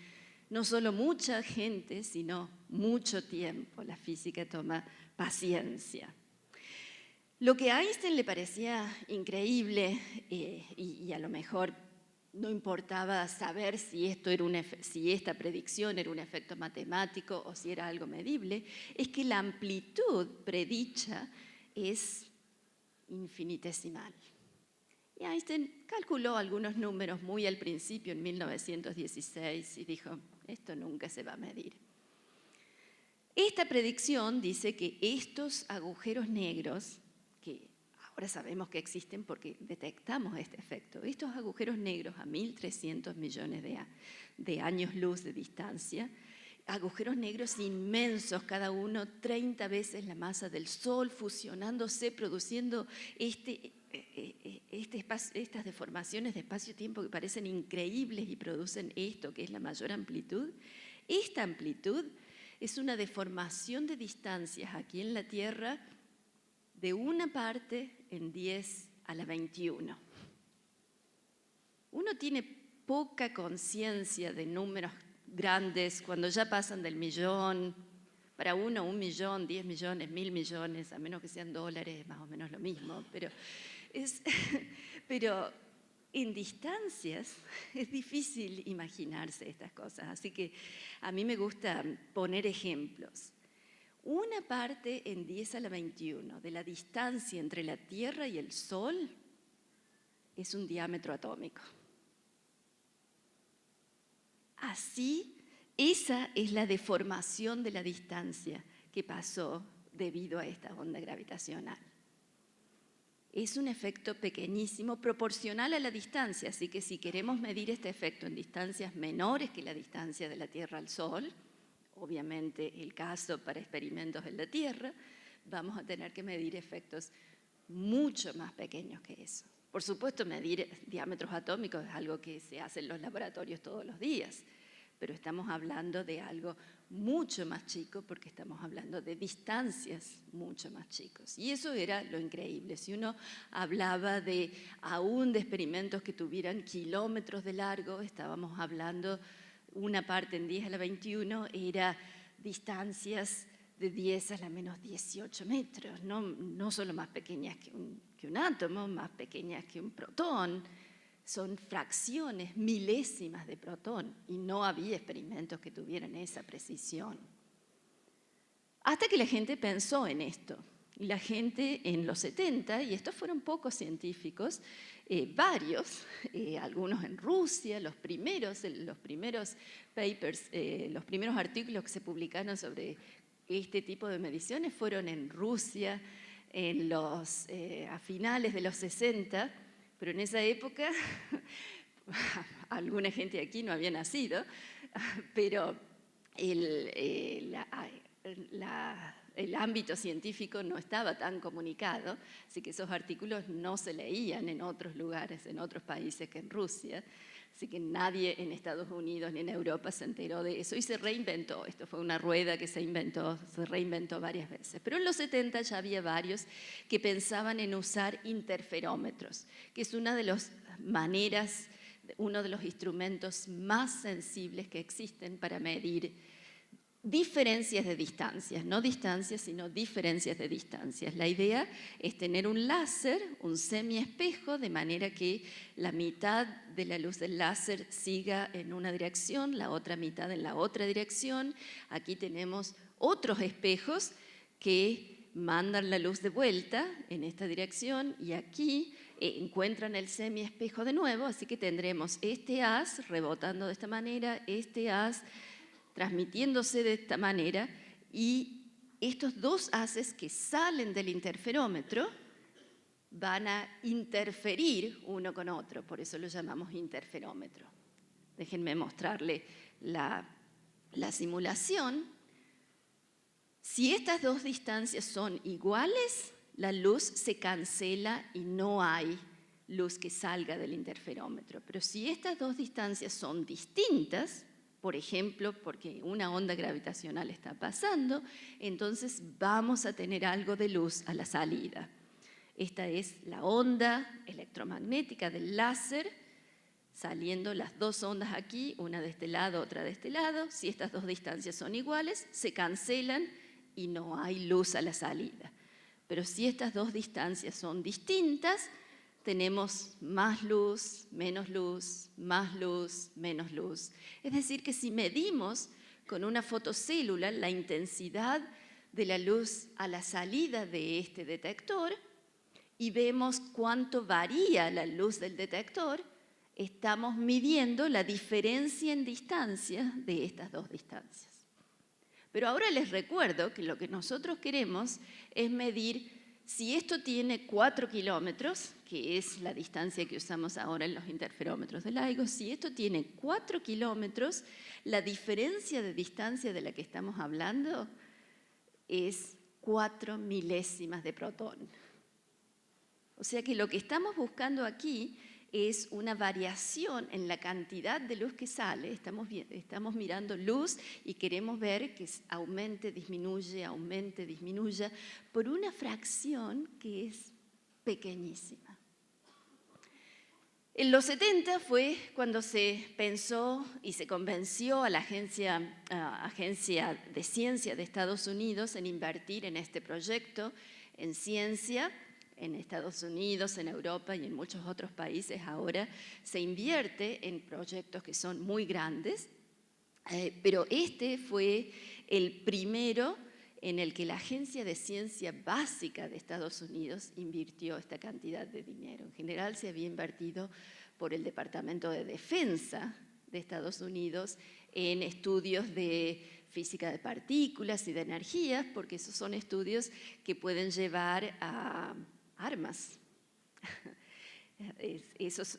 no solo mucha gente, sino mucho tiempo. La física toma paciencia. Lo que a Einstein le parecía increíble y a lo mejor no importaba saber si esta predicción era un efecto matemático o si era algo medible, es que la amplitud predicha es infinitesimal. Y Einstein calculó algunos números muy al principio, en 1916, y dijo, esto nunca se va a medir. Esta predicción dice que estos agujeros negros, que ahora sabemos que existen porque detectamos este efecto, estos agujeros negros a 1.300 millones de años luz de distancia, agujeros negros inmensos, cada uno 30 veces la masa del Sol, fusionándose, produciendo estas deformaciones de espacio-tiempo que parecen increíbles y producen esto, que es la mayor amplitud. Esta amplitud es una deformación de distancias aquí en la Tierra de una parte en 10 a la 21. Uno tiene poca conciencia de números grandes cuando ya pasan del millón. Para uno, 1 millón, 10 millones, 1.000 millones, a menos que sean dólares, más o menos lo mismo. Pero en distancias es difícil imaginarse estas cosas. Así que a mí me gusta poner ejemplos. Una parte en 10 a la 21 de la distancia entre la Tierra y el Sol es un diámetro atómico. Así, esa es la deformación de la distancia que pasó debido a esta onda gravitacional. Es un efecto pequeñísimo, proporcional a la distancia, así que si queremos medir este efecto en distancias menores que la distancia de la Tierra al Sol, obviamente el caso para experimentos en la Tierra, vamos a tener que medir efectos mucho más pequeños que eso. Por supuesto, medir diámetros atómicos es algo que se hace en los laboratorios todos los días, pero estamos hablando de algo mucho más chico porque estamos hablando de distancias mucho más chicos. Y eso era lo increíble. Si uno hablaba aún de experimentos que tuvieran kilómetros de largo, estábamos hablando, una parte en 10 a la 21 era distancias de 10 a la menos 18 metros, no solo más pequeñas que un átomo, más pequeñas que un protón. Son fracciones, milésimas de protón, y no había experimentos que tuvieran esa precisión. Hasta que la gente pensó en esto. Y la gente en los 70, y estos fueron pocos científicos, varios, algunos en Rusia, los primeros papers, los primeros artículos que se publicaron sobre este tipo de mediciones fueron en Rusia a finales de los 60, pero en esa época alguna gente aquí no había nacido, pero el ámbito científico no estaba tan comunicado, así que esos artículos no se leían en otros lugares, en otros países que en Rusia, así que nadie en Estados Unidos ni en Europa se enteró de eso y se reinventó. Esto fue una rueda que se reinventó varias veces. Pero en los 70 ya había varios que pensaban en usar interferómetros, que es una de las maneras uno de los instrumentos más sensibles que existen para medir diferencias de distancias, no distancias, sino diferencias de distancias. La idea es tener un láser, un semiespejo, de manera que la mitad de la luz del láser siga en una dirección, la otra mitad en la otra dirección. Aquí tenemos otros espejos que mandan la luz de vuelta en esta dirección y aquí encuentran el semiespejo de nuevo, así que tendremos este haz rebotando de esta manera, este haz transmitiéndose de esta manera, y estos dos haces que salen del interferómetro van a interferir uno con otro, por eso lo llamamos interferómetro. Déjenme mostrarle la simulación. Si estas dos distancias son iguales, la luz se cancela y no hay luz que salga del interferómetro. Pero si estas dos distancias son distintas, por ejemplo, porque una onda gravitacional está pasando, entonces vamos a tener algo de luz a la salida. Esta es la onda electromagnética del láser, saliendo las dos ondas aquí, una de este lado, otra de este lado. Si estas dos distancias son iguales, se cancelan y no hay luz a la salida. Pero si estas dos distancias son distintas, tenemos más luz, menos luz, más luz, menos luz. Es decir, que si medimos con una fotocélula la intensidad de la luz a la salida de este detector y vemos cuánto varía la luz del detector, estamos midiendo la diferencia en distancia de estas dos distancias. Pero ahora les recuerdo que lo que nosotros queremos es medir si esto tiene 4 kilómetros, que es la distancia que usamos ahora en los interferómetros de LIGO, si esto tiene 4 kilómetros, la diferencia de distancia de la que estamos hablando es 4 milésimas de protón. O sea que lo que estamos buscando aquí es una variación en la cantidad de luz que sale. Estamos mirando luz y queremos ver que aumente, disminuya, por una fracción que es pequeñísima. En los 70 fue cuando se pensó y se convenció a la Agencia de Ciencia de Estados Unidos en invertir en este proyecto en ciencia. En Estados Unidos, en Europa y en muchos otros países ahora se invierte en proyectos que son muy grandes, pero este fue el primero en el que la Agencia de Ciencia Básica de Estados Unidos invirtió esta cantidad de dinero. En general se había invertido por el Departamento de Defensa de Estados Unidos en estudios de física de partículas y de energías, porque esos son estudios que pueden llevar a armas. Esas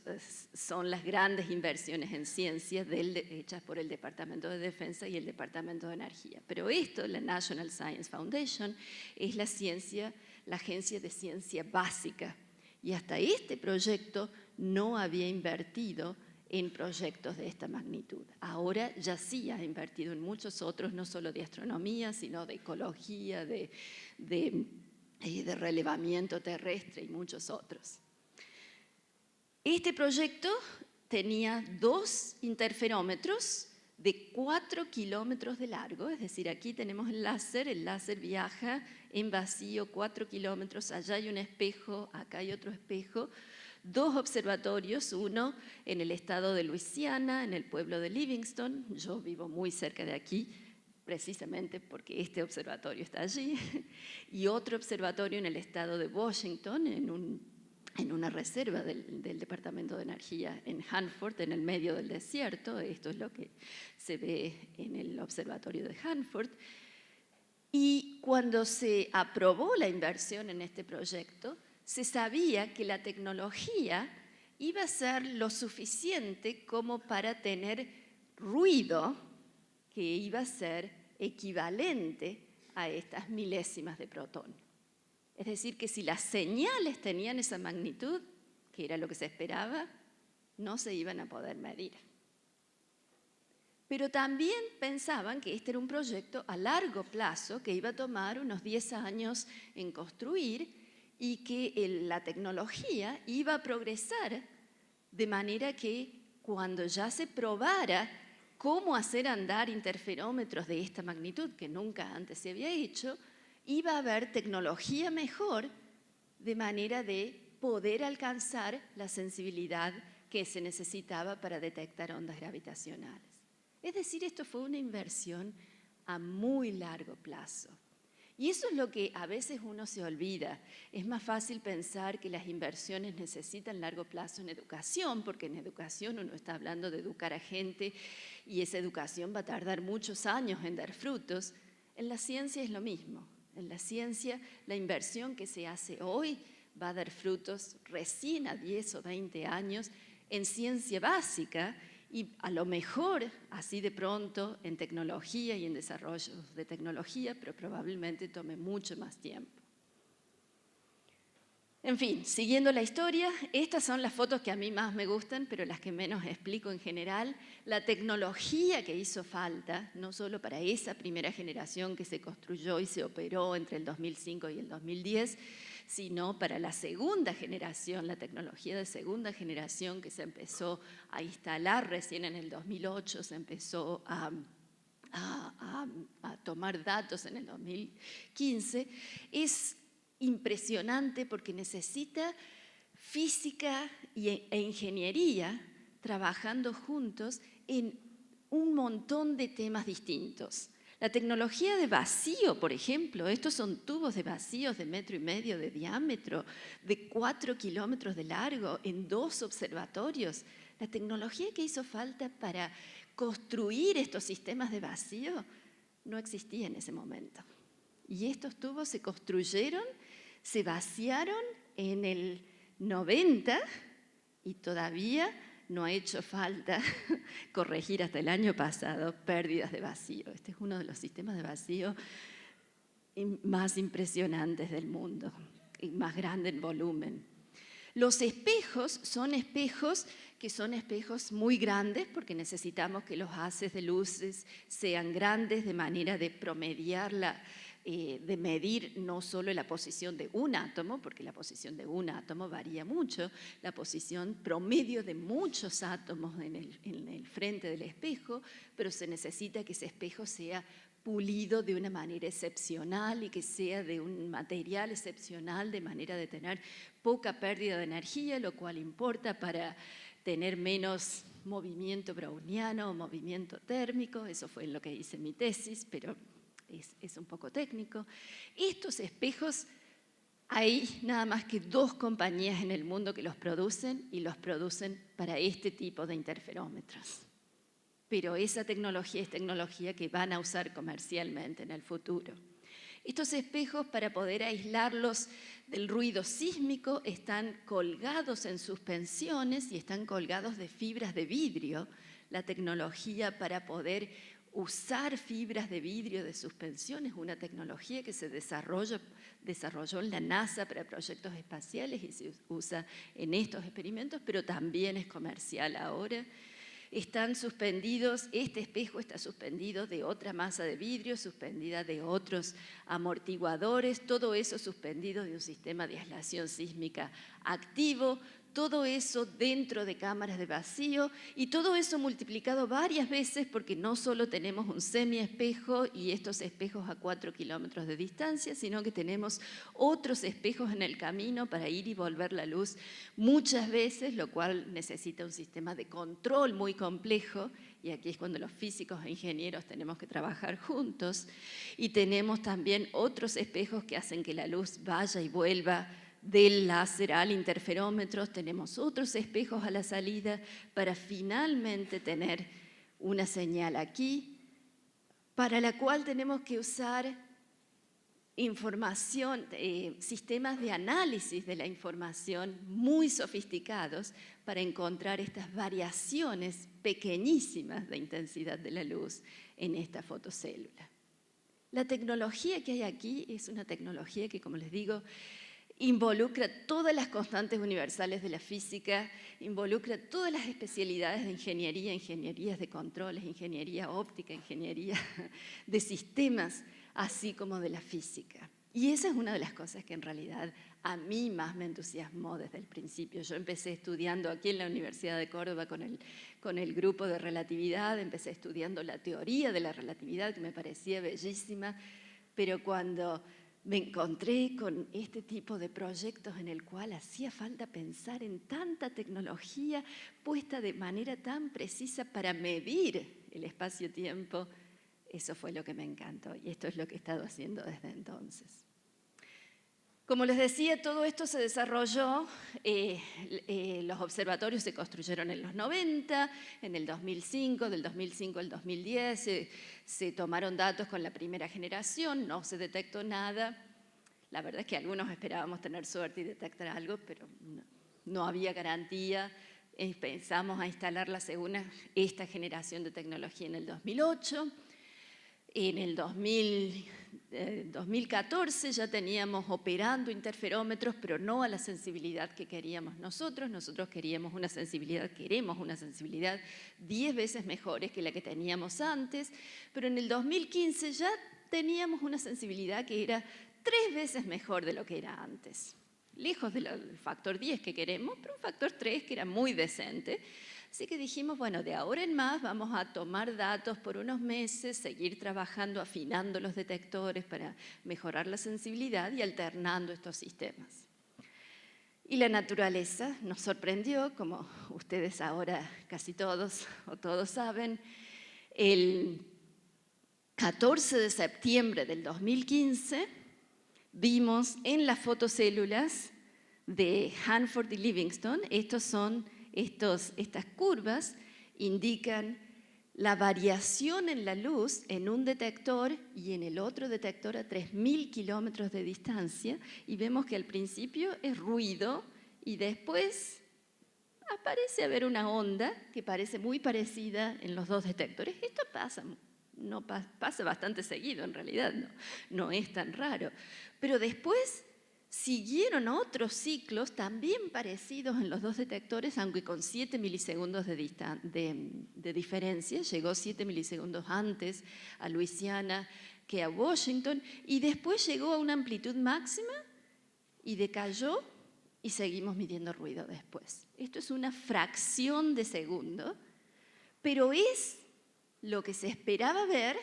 son las grandes inversiones en ciencia hechas por el Departamento de Defensa y el Departamento de Energía. Pero esto, la National Science Foundation, es la Agencia de Ciencia Básica. Y hasta este proyecto no había invertido en proyectos de esta magnitud. Ahora ya sí ha invertido en muchos otros, no solo de astronomía, sino de ecología, de relevamiento terrestre y muchos otros. Este proyecto tenía 2 interferómetros de 4 kilómetros de largo, es decir, aquí tenemos el láser viaja en vacío 4 kilómetros, allá hay un espejo, acá hay otro espejo, 2 observatorios, uno en el estado de Luisiana, en el pueblo de Livingston, yo vivo muy cerca de aquí, precisamente porque este observatorio está allí, y otro observatorio en el estado de Washington, en una reserva del Departamento de Energía en Hanford, en el medio del desierto. Esto es lo que se ve en el observatorio de Hanford. Y cuando se aprobó la inversión en este proyecto, se sabía que la tecnología iba a ser lo suficiente como para tener ruido que iba a ser equivalente a estas milésimas de protón. Es decir, que si las señales tenían esa magnitud, que era lo que se esperaba, no se iban a poder medir. Pero también pensaban que este era un proyecto a largo plazo, que iba a tomar unos 10 años en construir y que la tecnología iba a progresar de manera que cuando ya se probara cómo hacer andar interferómetros de esta magnitud, que nunca antes se había hecho, iba a haber tecnología mejor de manera de poder alcanzar la sensibilidad que se necesitaba para detectar ondas gravitacionales. Es decir, esto fue una inversión a muy largo plazo. Y eso es lo que a veces uno se olvida. Es más fácil pensar que las inversiones necesitan largo plazo en educación, porque en educación uno está hablando de educar a gente y esa educación va a tardar muchos años en dar frutos. En la ciencia es lo mismo. En la ciencia, la inversión que se hace hoy va a dar frutos recién a 10 o 20 años en ciencia básica y a lo mejor así de pronto en tecnología y en desarrollo de tecnología, pero probablemente tome mucho más tiempo. En fin, siguiendo la historia, estas son las fotos que a mí más me gustan, pero las que menos explico en general. La tecnología que hizo falta, no solo para esa primera generación que se construyó y se operó entre el 2005 y el 2010, sino para la segunda generación, la tecnología de segunda generación que se empezó a instalar recién en el 2008, se empezó a tomar datos en el 2015, es impresionante porque necesita física e ingeniería trabajando juntos en un montón de temas distintos. La tecnología de vacío, por ejemplo, estos son tubos de vacíos de 1,5 metros de diámetro, de 4 kilómetros de largo, en 2 observatorios. La tecnología que hizo falta para construir estos sistemas de vacío no existía en ese momento. Y estos tubos se construyeron, se vaciaron en el 90 y todavía no ha hecho falta corregir hasta el año pasado pérdidas de vacío. Este es uno de los sistemas de vacío más impresionantes del mundo y más grande en volumen. Los espejos son espejos que son espejos muy grandes porque necesitamos que los haces de luces sean grandes de manera de promediar de medir no solo la posición de un átomo, porque la posición de un átomo varía mucho, la posición promedio de muchos átomos en el frente del espejo, pero se necesita que ese espejo sea pulido de una manera excepcional y que sea de un material excepcional de manera de tener poca pérdida de energía, lo cual importa para tener menos movimiento browniano o movimiento térmico. Eso fue en lo que hice mi tesis, pero es un poco técnico. Estos espejos, hay nada más que 2 compañías en el mundo que los producen y los producen para este tipo de interferómetros. Pero esa tecnología es tecnología que van a usar comercialmente en el futuro. Estos espejos, para poder aislarlos del ruido sísmico, están colgados en suspensiones y están colgados de fibras de vidrio. La tecnología para poder usar fibras de vidrio de suspensión es una tecnología que se desarrolló en la NASA para proyectos espaciales y se usa en estos experimentos, pero también es comercial ahora. Están suspendidos, este espejo está suspendido de otra masa de vidrio, suspendida de otros amortiguadores, todo eso suspendido de un sistema de aislación sísmica activo, todo eso dentro de cámaras de vacío y todo eso multiplicado varias veces porque no solo tenemos un semiespejo y estos espejos a 4 kilómetros de distancia, sino que tenemos otros espejos en el camino para ir y volver la luz muchas veces, lo cual necesita un sistema de control muy complejo y aquí es cuando los físicos e ingenieros tenemos que trabajar juntos y tenemos también otros espejos que hacen que la luz vaya y vuelva del láser al interferómetro, tenemos otros espejos a la salida para finalmente tener una señal aquí, para la cual tenemos que usar información, sistemas de análisis de la información muy sofisticados para encontrar estas variaciones pequeñísimas de intensidad de la luz en esta fotocélula. La tecnología que hay aquí es una tecnología que, como les digo, involucra todas las constantes universales de la física, involucra todas las especialidades de ingeniería, ingenierías de controles, ingeniería óptica, ingeniería de sistemas, así como de la física. Y esa es una de las cosas que en realidad a mí más me entusiasmó desde el principio. Yo empecé estudiando aquí en la Universidad de Córdoba con el grupo de relatividad, empecé estudiando la teoría de la relatividad, que me parecía bellísima, pero cuando me encontré con este tipo de proyectos en el cual hacía falta pensar en tanta tecnología puesta de manera tan precisa para medir el espacio-tiempo, eso fue lo que me encantó y esto es lo que he estado haciendo desde entonces. Como les decía, todo esto se desarrolló, los observatorios se construyeron en los 90, en el 2005, del 2005 al 2010 se tomaron datos con la primera generación, no se detectó nada. La verdad es que algunos esperábamos tener suerte y detectar algo, pero no había garantía. Pensamos a instalar esta generación de tecnología en el 2008. En el 2014 ya teníamos operando interferómetros, pero no a la sensibilidad que queríamos nosotros. Nosotros queremos una sensibilidad 10 veces mejor que la que teníamos antes, pero en el 2015 ya teníamos una sensibilidad que era 3 veces mejor de lo que era antes. Lejos del factor 10 que queremos, pero un factor 3 que era muy decente. Así que dijimos, bueno, de ahora en más vamos a tomar datos por unos meses, seguir trabajando, afinando los detectores para mejorar la sensibilidad y alternando estos sistemas. Y la naturaleza nos sorprendió, como ustedes ahora casi todos o todos saben. El 14 de septiembre del 2015 vimos en las fotocélulas de Hanford y Livingston, estas curvas indican la variación en la luz en un detector y en el otro detector a 3.000 kilómetros de distancia, y vemos que al principio es ruido y después aparece haber una onda que parece muy parecida en los dos detectores. Esto pasa bastante seguido en realidad, no es tan raro. Pero después siguieron otros ciclos también parecidos en los dos detectores, aunque con 7 milisegundos de diferencia. Llegó 7 milisegundos antes a Luisiana que a Washington, y después llegó a una amplitud máxima y decayó y seguimos midiendo ruido después. Esto es una fracción de segundo, pero es lo que se esperaba ver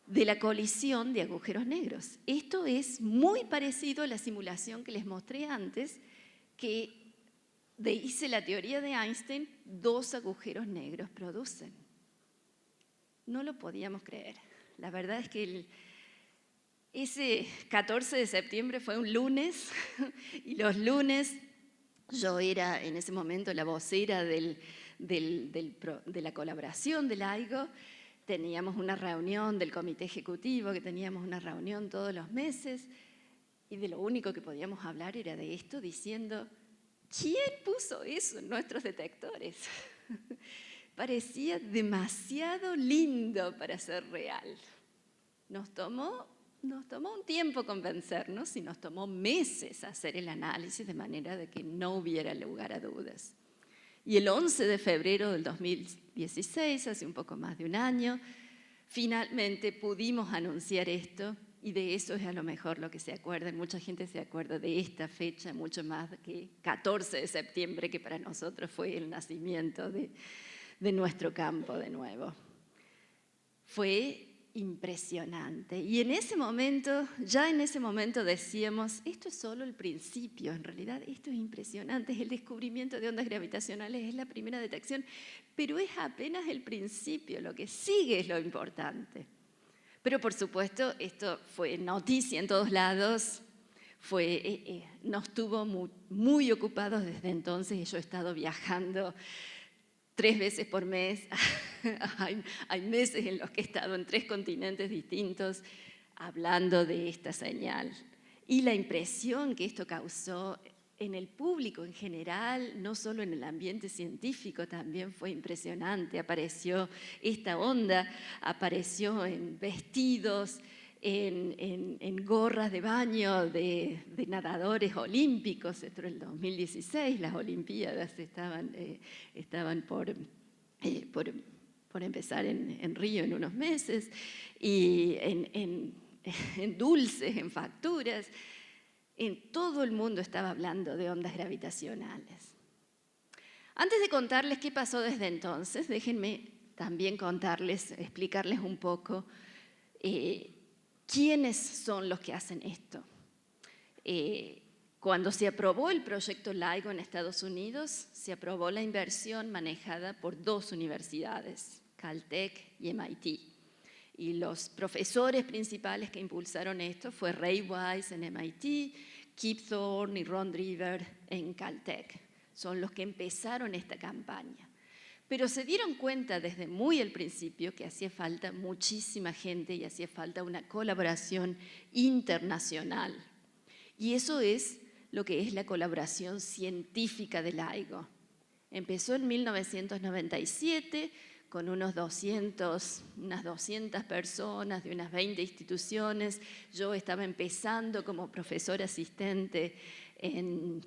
de la colisión de agujeros negros. Esto es muy parecido a la simulación que les mostré antes, que hice la teoría de Einstein, 2 agujeros negros producen. No lo podíamos creer. La verdad es que ese 14 de septiembre fue un lunes, y los lunes yo era en ese momento la vocera de la colaboración del LIGO. Teníamos una reunión del comité ejecutivo, que teníamos una reunión todos los meses, y de lo único que podíamos hablar era de esto, diciendo, ¿quién puso eso en nuestros detectores? Parecía demasiado lindo para ser real. Nos tomó un tiempo convencernos y nos tomó meses hacer el análisis de manera de que no hubiera lugar a dudas. Y el 11 de febrero del 2016, hace un poco más de un año, finalmente pudimos anunciar esto, y de eso es a lo mejor lo que se acuerdan. Mucha gente se acuerda de esta fecha mucho más que 14 de septiembre, que para nosotros fue el nacimiento de nuestro campo de nuevo. Fue impresionante. Y ya en ese momento decíamos, esto es solo el principio, en realidad esto es impresionante, es el descubrimiento de ondas gravitacionales, es la primera detección, pero es apenas el principio, lo que sigue es lo importante. Pero por supuesto, esto fue noticia en todos lados, nos tuvo muy ocupados desde entonces, y yo he estado viajando 3 veces por mes. Hay meses en los que he estado en 3 continentes distintos hablando de esta señal. Y la impresión que esto causó en el público en general, no solo en el ambiente científico, también fue impresionante. Apareció esta onda, apareció en vestidos, en gorras de baño de nadadores olímpicos. Esto era el 2016, las Olimpiadas estaban por empezar en Río en unos meses, y en dulces, en facturas. En todo el mundo estaba hablando de ondas gravitacionales. Antes de contarles qué pasó desde entonces, déjenme también explicarles un poco quiénes son los que hacen esto. Cuando se aprobó el proyecto LIGO en Estados Unidos, se aprobó la inversión manejada por 2 universidades, Caltech y MIT. Y los profesores principales que impulsaron esto fue Ray Wise en MIT, Kip Thorne y Ron Driver en Caltech. Son los que empezaron esta campaña. Pero se dieron cuenta desde muy al principio que hacía falta muchísima gente y hacía falta una colaboración internacional. Y eso es lo que es la colaboración científica de LIGO. Empezó en 1997 con unas 200 personas de unas 20 instituciones. Yo estaba empezando como profesora asistente en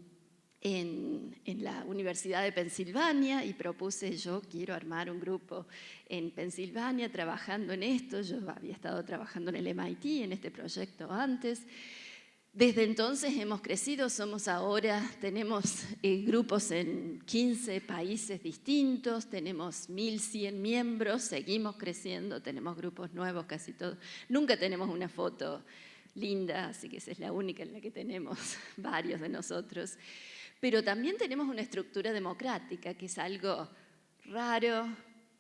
la Universidad de Pensilvania y propuse, yo quiero armar un grupo en Pensilvania trabajando en esto. Yo había estado trabajando en el MIT, en este proyecto antes. Desde entonces hemos crecido, tenemos grupos en 15 países distintos, tenemos 1.100 miembros, seguimos creciendo, tenemos grupos nuevos casi todos. Nunca tenemos una foto linda, así que esa es la única en la que tenemos varios de nosotros. Pero también tenemos una estructura democrática, que es algo raro.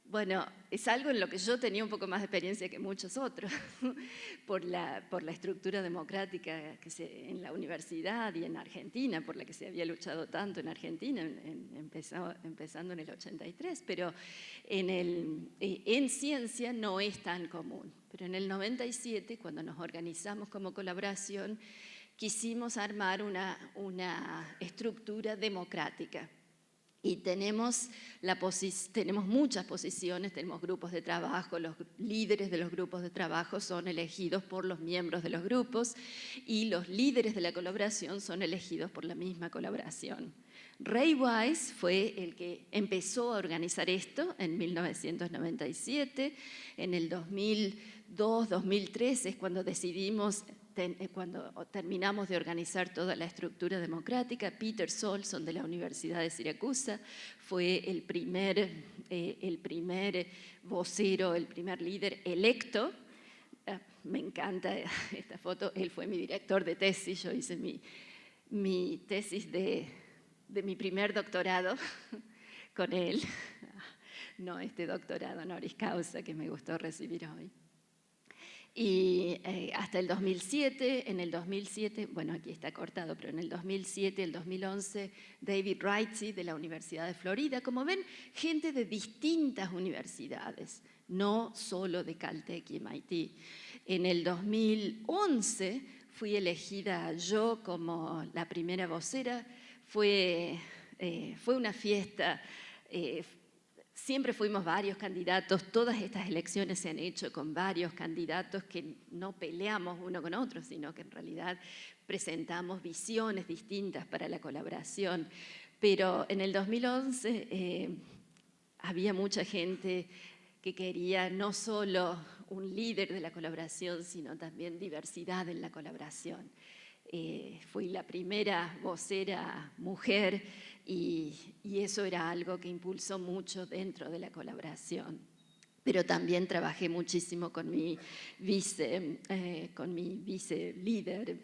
Bueno, es algo en lo que yo tenía un poco más de experiencia que muchos otros, por la estructura democrática en la universidad y en Argentina, por la que se había luchado tanto en Argentina, empezando en el 83, pero en ciencia no es tan común. Pero en el 97, cuando nos organizamos como colaboración, quisimos armar una estructura democrática. Y tenemos muchas posiciones, tenemos grupos de trabajo, los líderes de los grupos de trabajo son elegidos por los miembros de los grupos y los líderes de la colaboración son elegidos por la misma colaboración. Ray Wise fue el que empezó a organizar esto en 1997. En el 2002, 2003 es cuando cuando terminamos de organizar toda la estructura democrática. Peter Solson de la Universidad de Siracusa fue el primer vocero, el primer líder electo. Me encanta esta foto, él fue mi director de tesis, yo hice mi tesis de mi primer doctorado con él, no este doctorado honoris causa que me gustó recibir hoy. Y hasta el 2007, bueno, aquí está cortado, pero en el 2007, el 2011, David Reitzy de la Universidad de Florida. Como ven, gente de distintas universidades, no solo de Caltech y MIT. En el 2011 fui elegida yo como la primera vocera. Fue una fiesta. Siempre fuimos varios candidatos, todas estas elecciones se han hecho con varios candidatos que no peleamos uno con otro, sino que en realidad presentamos visiones distintas para la colaboración. Pero en el 2011 había mucha gente que quería no solo un líder de la colaboración, sino también diversidad en la colaboración. Fui la primera vocera mujer y eso era algo que impulsó mucho dentro de la colaboración. Pero también trabajé muchísimo con mi vice líder,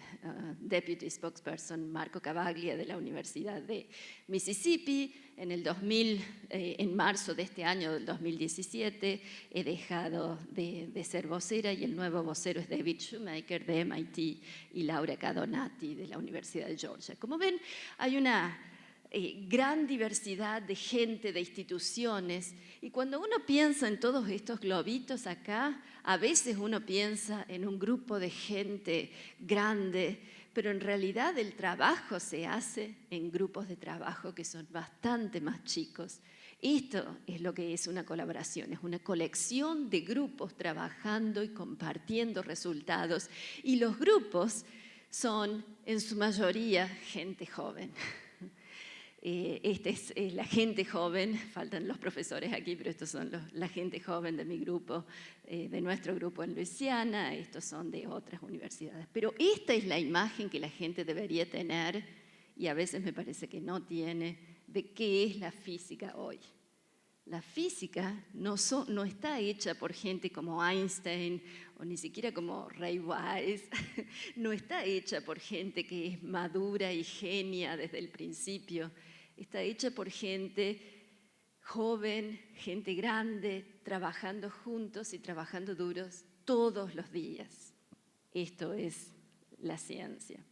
Deputy Spokesperson Marco Cavaglia de la Universidad de Mississippi. En marzo de este año, del 2017, he dejado de ser vocera y el nuevo vocero es David Shoemaker de MIT y Laura Cadonati de la Universidad de Georgia. Como ven, hay una gran diversidad de gente, de instituciones, y cuando uno piensa en todos estos globitos acá, a veces uno piensa en un grupo de gente grande, pero en realidad el trabajo se hace en grupos de trabajo que son bastante más chicos. Esto es lo que es una colaboración, es una colección de grupos trabajando y compartiendo resultados, y los grupos son en su mayoría gente joven. Esta es la gente joven, faltan los profesores aquí, pero estos son la gente joven de mi grupo, de nuestro grupo en Luisiana, estos son de otras universidades. Pero esta es la imagen que la gente debería tener, y a veces me parece que no tiene, de qué es la física hoy. La física no está hecha por gente como Einstein o ni siquiera como Ray Weiss, no está hecha por gente que es madura y genia desde el principio, está hecha por gente joven, gente grande, trabajando juntos y trabajando duros todos los días. Esto es la ciencia.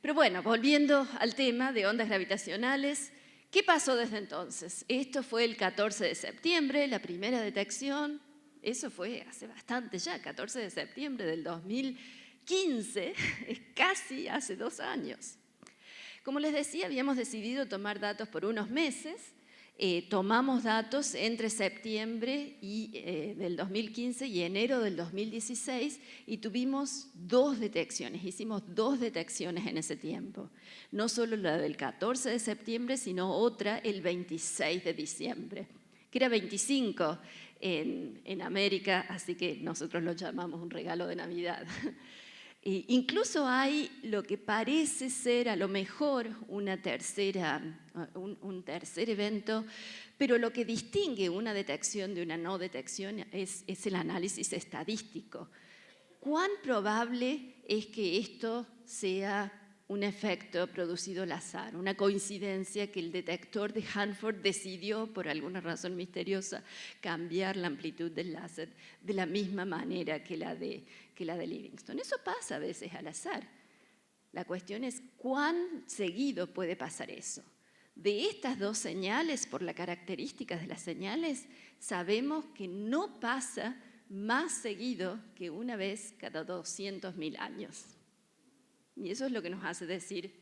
Pero bueno, volviendo al tema de ondas gravitacionales, ¿qué pasó desde entonces? Esto fue el 14 de septiembre, la primera detección. Eso fue hace bastante ya, 14 de septiembre del 2015, es casi hace 2 años. Como les decía, habíamos decidido tomar datos por unos meses. Tomamos datos entre septiembre del 2015 y enero del 2016 y tuvimos 2 detecciones, hicimos 2 detecciones en ese tiempo. No solo la del 14 de septiembre, sino otra el 26 de diciembre, que era 25 en América, así que nosotros lo llamamos un regalo de Navidad. Incluso hay lo que parece ser a lo mejor un tercer evento, pero lo que distingue una detección de una no detección es el análisis estadístico. ¿Cuán probable es que esto sea un efecto producido al azar, una coincidencia que el detector de Hanford decidió, por alguna razón misteriosa, cambiar la amplitud del láser de la misma manera que la de Livingston? Eso pasa a veces al azar. La cuestión es cuán seguido puede pasar eso. De estas 2 señales, por las características de las señales, sabemos que no pasa más seguido que una vez cada 200.000 años. Y eso es lo que nos hace decir,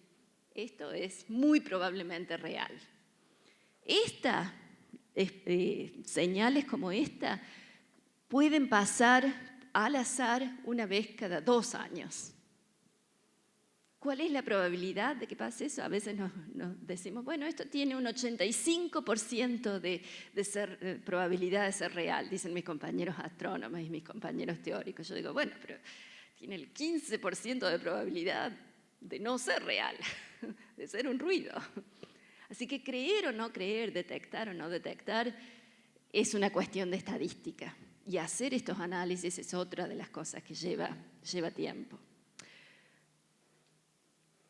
esto es muy probablemente real. Señales como esta pueden pasar al azar una vez cada 2 años. ¿Cuál es la probabilidad de que pase eso? A veces nos decimos, bueno, esto tiene un 85% de probabilidad de ser real, dicen mis compañeros astrónomos y mis compañeros teóricos. Yo digo, bueno, pero tiene el 15% de probabilidad de no ser real, de ser un ruido. Así que creer o no creer, detectar o no detectar, es una cuestión de estadística. Y hacer estos análisis es otra de las cosas que lleva tiempo.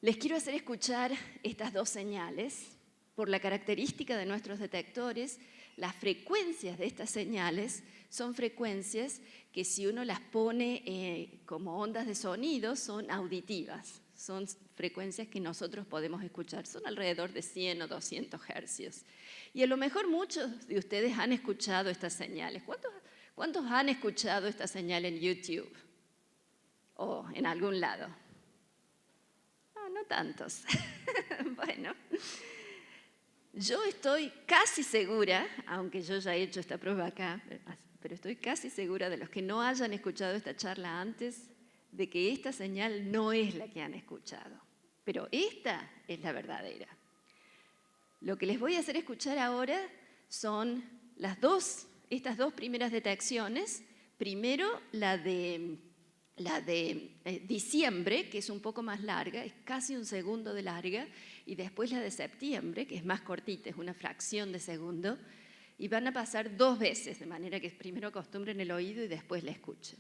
Les quiero hacer escuchar estas 2 señales. Por la característica de nuestros detectores, las frecuencias de estas señales son frecuencias que si uno las pone como ondas de sonido son auditivas, son frecuencias que nosotros podemos escuchar, son alrededor de 100 o 200 hercios. Y a lo mejor muchos de ustedes han escuchado estas señales. ¿Cuántos han escuchado esta señal en YouTube o en algún lado? No tantos. Bueno, yo estoy casi segura, aunque yo ya he hecho esta prueba acá, pero estoy casi segura de los que no hayan escuchado esta charla antes, de que esta señal no es la que han escuchado, pero esta es la verdadera. Lo que les voy a hacer escuchar ahora son estas 2 primeras detecciones. Primero la de diciembre, que es un poco más larga, es casi 1 segundo de larga, y después la de septiembre, que es más cortita, es una fracción de segundo, y van a pasar 2 veces, de manera que primero acostumbren el oído y después la escuchen.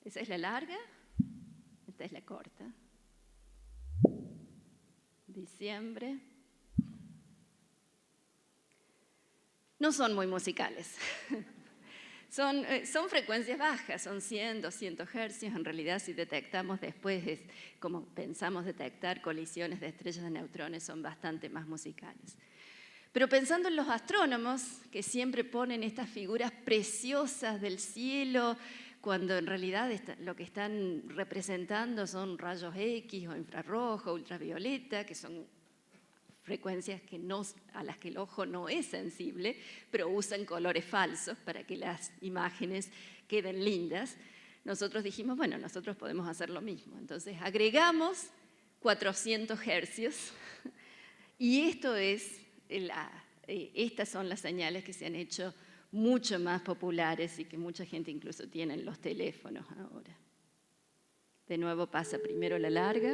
Esa es la larga, esta es la corta. Diciembre. No son muy musicales. Son frecuencias bajas, son 100, 200 hercios. En realidad, si detectamos después, como pensamos detectar colisiones de estrellas de neutrones, son bastante más musicales. Pero pensando en los astrónomos, que siempre ponen estas figuras preciosas del cielo, cuando en realidad lo que están representando son rayos X o infrarrojo, ultravioleta, que son frecuencias a las que el ojo no es sensible, pero usan colores falsos para que las imágenes queden lindas. nosotros dijimos, bueno, nosotros podemos hacer lo mismo. Entonces agregamos 400 hercios y estas son las señales que se han hecho mucho más populares y que mucha gente incluso tiene en los teléfonos ahora. De nuevo pasa primero la larga.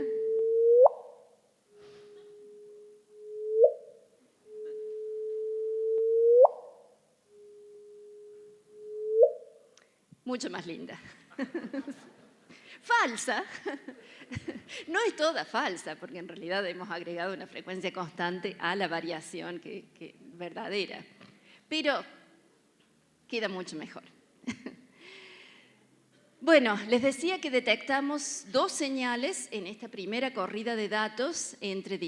Mucho más linda. Falsa. No es toda falsa, porque en realidad hemos agregado una frecuencia constante a la variación que verdadera. Pero queda mucho mejor. Bueno, les decía que detectamos 2 señales en esta primera corrida de datos entre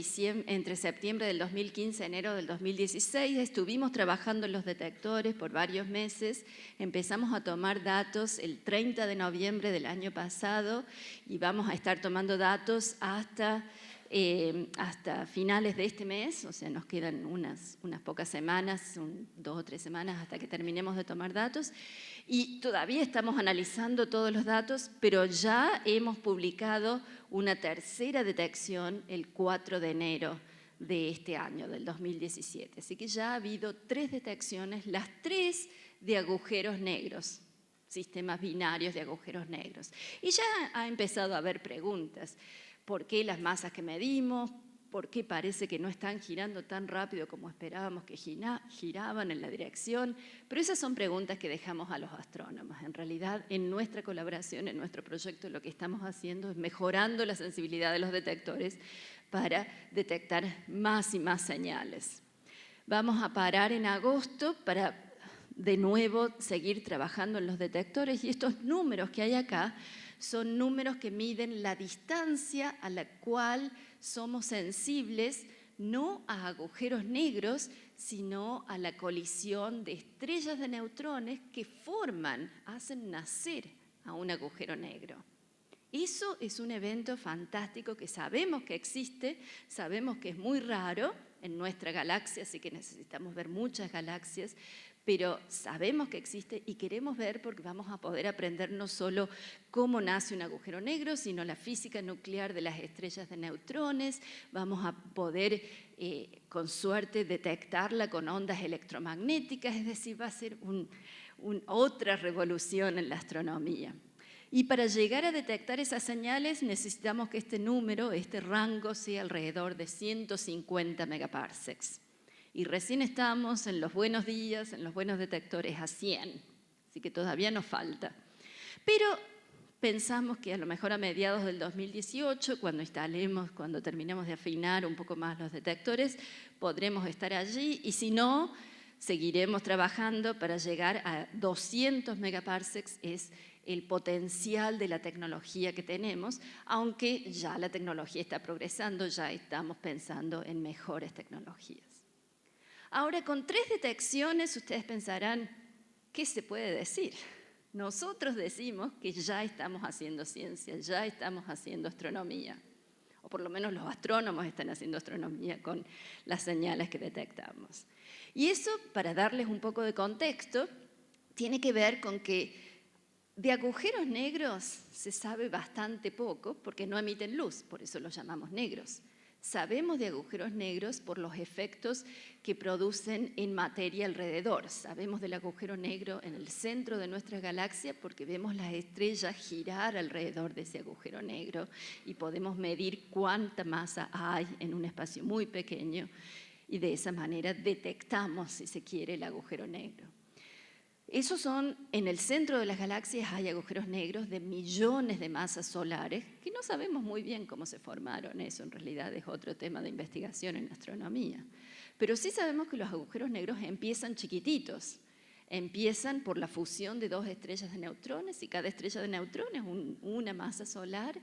septiembre del 2015 y enero del 2016. Estuvimos trabajando en los detectores por varios meses. Empezamos a tomar datos el 30 de noviembre del año pasado y vamos a estar tomando datos hasta finales de este mes, o sea, nos quedan unas pocas semanas, 2 o 3 semanas hasta que terminemos de tomar datos. Y todavía estamos analizando todos los datos, pero ya hemos publicado una tercera detección el 4 de enero de este año, del 2017. Así que ya ha habido 3 detecciones, las 3 de agujeros negros, sistemas binarios de agujeros negros. Y ya ha empezado a haber preguntas. ¿Por qué las masas que medimos? ¿Por qué parece que no están girando tan rápido como esperábamos que giraban en la dirección? Pero esas son preguntas que dejamos a los astrónomos. En realidad, en nuestra colaboración, en nuestro proyecto, lo que estamos haciendo es mejorando la sensibilidad de los detectores para detectar más y más señales. Vamos a parar en agosto para, de nuevo, seguir trabajando en los detectores y estos números que hay acá son números que miden la distancia a la cual somos sensibles no a agujeros negros, sino a la colisión de estrellas de neutrones que hacen nacer a un agujero negro. Eso es un evento fantástico que sabemos que existe, sabemos que es muy raro en nuestra galaxia, así que necesitamos ver muchas galaxias, pero sabemos que existe y queremos ver porque vamos a poder aprender no solo cómo nace un agujero negro, sino la física nuclear de las estrellas de neutrones, vamos a poder, con suerte, detectarla con ondas electromagnéticas, es decir, va a ser otra revolución en la astronomía. Y para llegar a detectar esas señales necesitamos que este número, este rango, sea alrededor de 150 megaparsecs. Y recién estamos en los buenos días, en los buenos detectores a 100, así que todavía nos falta. Pero pensamos que a lo mejor a mediados del 2018, cuando terminemos de afinar un poco más los detectores, podremos estar allí y si no, seguiremos trabajando para llegar a 200 megaparsecs, es el potencial de la tecnología que tenemos, aunque ya la tecnología está progresando, ya estamos pensando en mejores tecnologías. Ahora, con 3 detecciones, ustedes pensarán, ¿qué se puede decir? Nosotros decimos que ya estamos haciendo ciencia, ya estamos haciendo astronomía, o por lo menos los astrónomos están haciendo astronomía con las señales que detectamos. Y eso, para darles un poco de contexto, tiene que ver con que de agujeros negros se sabe bastante poco porque no emiten luz, por eso los llamamos negros. Sabemos de agujeros negros por los efectos que producen en materia alrededor. Sabemos del agujero negro en el centro de nuestra galaxia porque vemos las estrellas girar alrededor de ese agujero negro y podemos medir cuánta masa hay en un espacio muy pequeño y de esa manera detectamos, si se quiere, el agujero negro. En el centro de las galaxias hay agujeros negros de millones de masas solares que no sabemos muy bien cómo se formaron. Eso en realidad es otro tema de investigación en astronomía. Pero sí sabemos que los agujeros negros empiezan chiquititos. Empiezan por la fusión de 2 estrellas de neutrones y cada estrella de neutrones es una masa solar.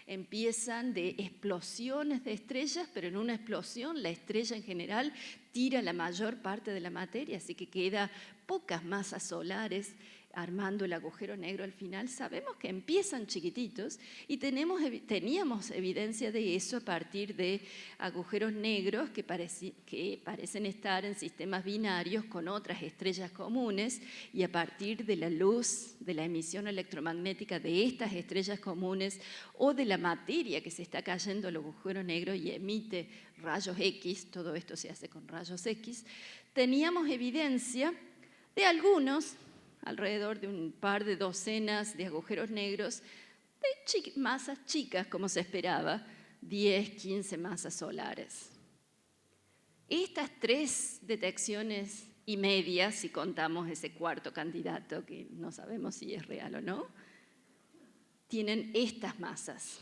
Empiezan de explosiones de estrellas, pero en una explosión la estrella en general tira la mayor parte de la materia, así que queda pocas masas solares armando el agujero negro al final, sabemos que empiezan chiquititos y teníamos evidencia de eso a partir de agujeros negros que parecen estar en sistemas binarios con otras estrellas comunes, y a partir de la luz, de la emisión electromagnética de estas estrellas comunes o de la materia que se está cayendo al agujero negro y emite rayos X, todo esto se hace con rayos X, teníamos evidencia de algunos, alrededor de un par de docenas de agujeros negros, de masas chicas, como se esperaba, 10, 15 masas solares. Estas 3 detecciones y media, si contamos ese cuarto candidato, que no sabemos si es real o no, tienen estas masas.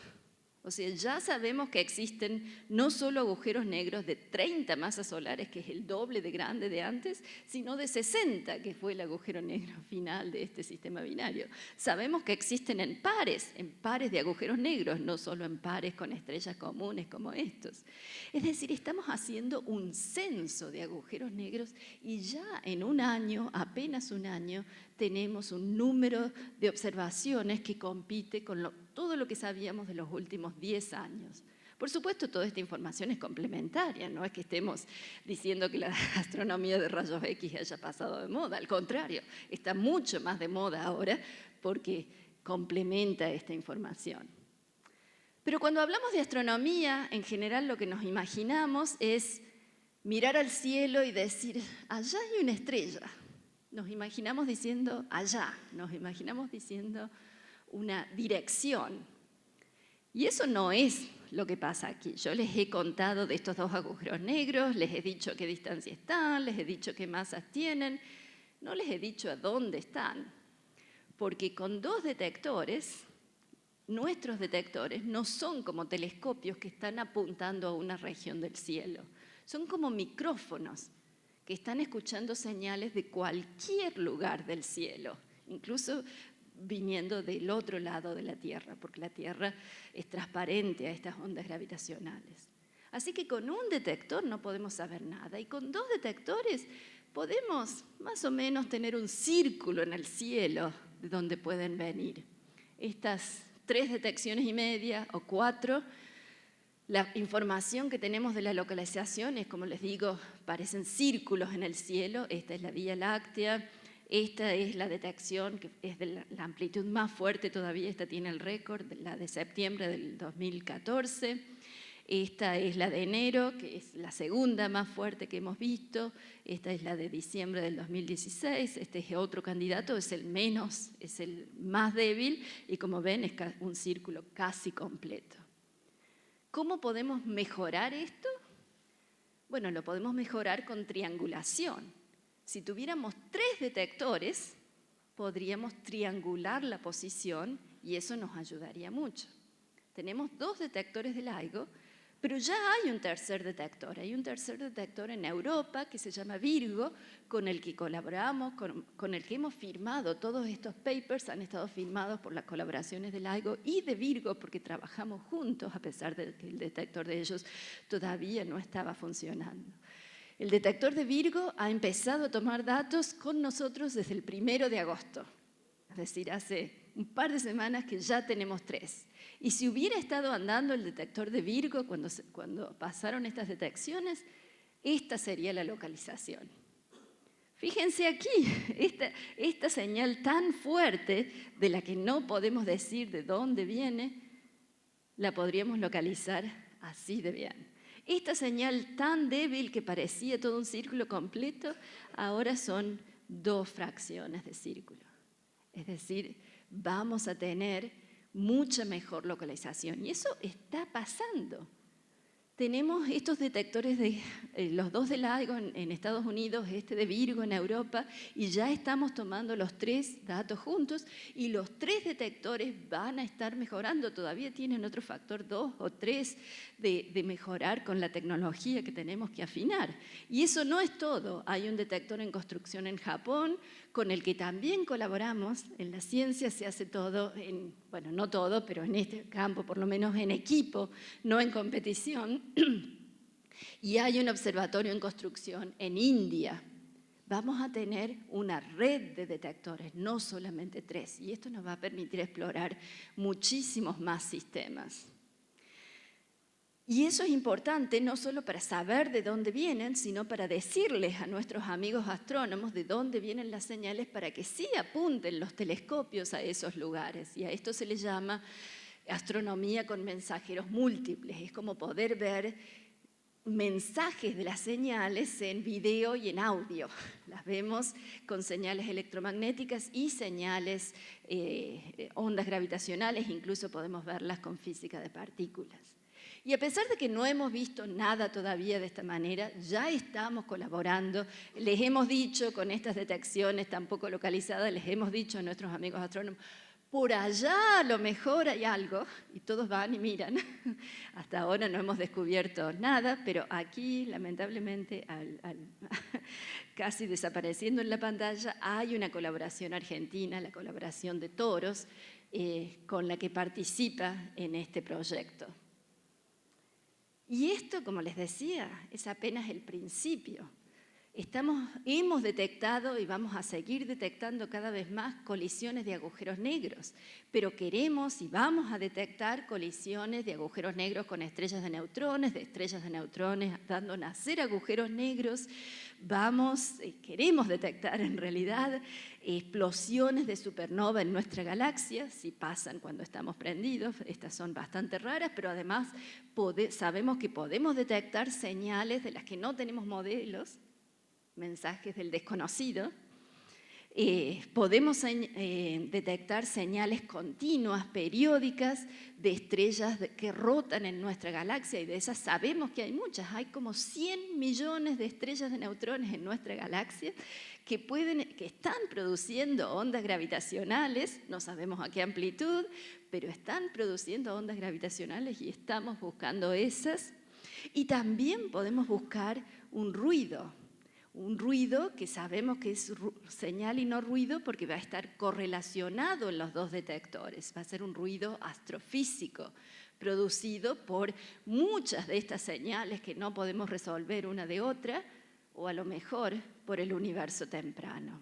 O sea, ya sabemos que existen no solo agujeros negros de 30 masas solares, que es el doble de grande de antes, sino de 60, que fue el agujero negro final de este sistema binario. Sabemos que existen en pares de agujeros negros, no solo en pares con estrellas comunes como estos. Es decir, estamos haciendo un censo de agujeros negros y ya en un año, apenas un año, tenemos un número de observaciones que compite con todo lo que sabíamos de los últimos 10 años. Por supuesto, toda esta información es complementaria, no es que estemos diciendo que la astronomía de rayos X haya pasado de moda, al contrario, está mucho más de moda ahora porque complementa esta información. Pero cuando hablamos de astronomía, en general lo que nos imaginamos es mirar al cielo y decir, allá hay una estrella. Nos imaginamos diciendo allá, nos imaginamos diciendo una dirección. Y eso no es lo que pasa aquí. Yo les he contado de estos 2 agujeros negros, les he dicho a qué distancia están, les he dicho qué masas tienen, no les he dicho a dónde están, porque con 2 detectores, nuestros detectores no son como telescopios que están apuntando a una región del cielo, son como micrófonos que están escuchando señales de cualquier lugar del cielo, incluso viniendo del otro lado de la Tierra, porque la Tierra es transparente a estas ondas gravitacionales. Así que con un detector no podemos saber nada, y con 2 detectores podemos más o menos tener un círculo en el cielo de donde pueden venir. Estas 3 detecciones y media o 4, la información que tenemos de la localización es, como les digo, parecen círculos en el cielo. Esta es la Vía Láctea, esta es la detección que es de la amplitud más fuerte todavía, esta tiene el récord, la de septiembre del 2014. Esta es la de enero, que es la segunda más fuerte que hemos visto. Esta es la de diciembre del 2016. Este es otro candidato, es el más débil, y como ven es un círculo casi completo. ¿Cómo podemos mejorar esto? Bueno, lo podemos mejorar con triangulación. Si tuviéramos 3 detectores, podríamos triangular la posición y eso nos ayudaría mucho. Tenemos 2 detectores de LIGO, pero ya hay un tercer detector. Hay un tercer detector en Europa que se llama Virgo, con el que colaboramos, con el que hemos firmado. Todos estos papers han estado firmados por las colaboraciones de LIGO y de Virgo, porque trabajamos juntos, a pesar de que el detector de ellos todavía no estaba funcionando. El detector de Virgo ha empezado a tomar datos con nosotros desde el 1 de agosto. Es decir, hace un par de semanas que ya tenemos 3. Y si hubiera estado andando el detector de Virgo cuando pasaron estas detecciones, esta sería la localización. Fíjense aquí, esta señal tan fuerte, de la que no podemos decir de dónde viene, la podríamos localizar así de bien. Esta señal tan débil que parecía todo un círculo completo, ahora son 2 fracciones de círculo. Es decir, vamos a tener mucha mejor localización. Y eso está pasando. Tenemos estos detectores, los 2 de LIGO en Estados Unidos, este de Virgo en Europa, y ya estamos tomando los 3 datos juntos, y los 3 detectores van a estar mejorando. Todavía tienen otro factor 2 o 3 de mejorar con la tecnología que tenemos que afinar. Y eso no es todo. Hay un detector en construcción en Japón, con el que también colaboramos. En la ciencia se hace todo, bueno, no todo, pero en este campo por lo menos en equipo, no en competición. Y hay un observatorio en construcción en India. vamos a tener una red de detectores, no solamente 3, y esto nos va a permitir explorar muchísimos más sistemas. Y eso es importante no solo para saber de dónde vienen, sino para decirles a nuestros amigos astrónomos de dónde vienen las señales para que sí apunten los telescopios a esos lugares. Y a esto se le llama astronomía con mensajeros múltiples. Es como poder ver mensajes de las señales en video y en audio. Las vemos con señales electromagnéticas y señales, ondas gravitacionales, incluso podemos verlas con física de partículas. Y a pesar de que no hemos visto nada todavía de esta manera, ya estamos colaborando. Les hemos dicho con estas detecciones tan poco localizadas, les hemos dicho a nuestros amigos astrónomos, por allá a lo mejor hay algo, y todos van y miran. Hasta ahora no hemos descubierto nada, pero aquí, lamentablemente, casi desapareciendo en la pantalla, hay una colaboración argentina, la colaboración de Toros, con la que participa en este proyecto. Y esto, como les decía, es apenas el principio. Hemos detectado y vamos a seguir detectando cada vez más colisiones de agujeros negros, pero queremos y vamos a detectar colisiones de agujeros negros con estrellas de neutrones dando nacer agujeros negros. Queremos detectar en realidad explosiones de supernova en nuestra galaxia, si pasan cuando estamos prendidos. Estas son bastante raras, pero además sabemos que podemos detectar señales de las que no tenemos modelos, mensajes del desconocido. Podemos detectar señales continuas, periódicas, de estrellas que rotan en nuestra galaxia, y de esas sabemos que hay muchas. Hay como 100 millones de estrellas de neutrones en nuestra galaxia que están produciendo ondas gravitacionales, no sabemos a qué amplitud, pero están produciendo ondas gravitacionales y estamos buscando esas. Y también podemos buscar un ruido que sabemos que es señal y no ruido porque va a estar correlacionado en los dos detectores. Va a ser un ruido astrofísico producido por muchas de estas señales que no podemos resolver una de otra, o a lo mejor por el universo temprano.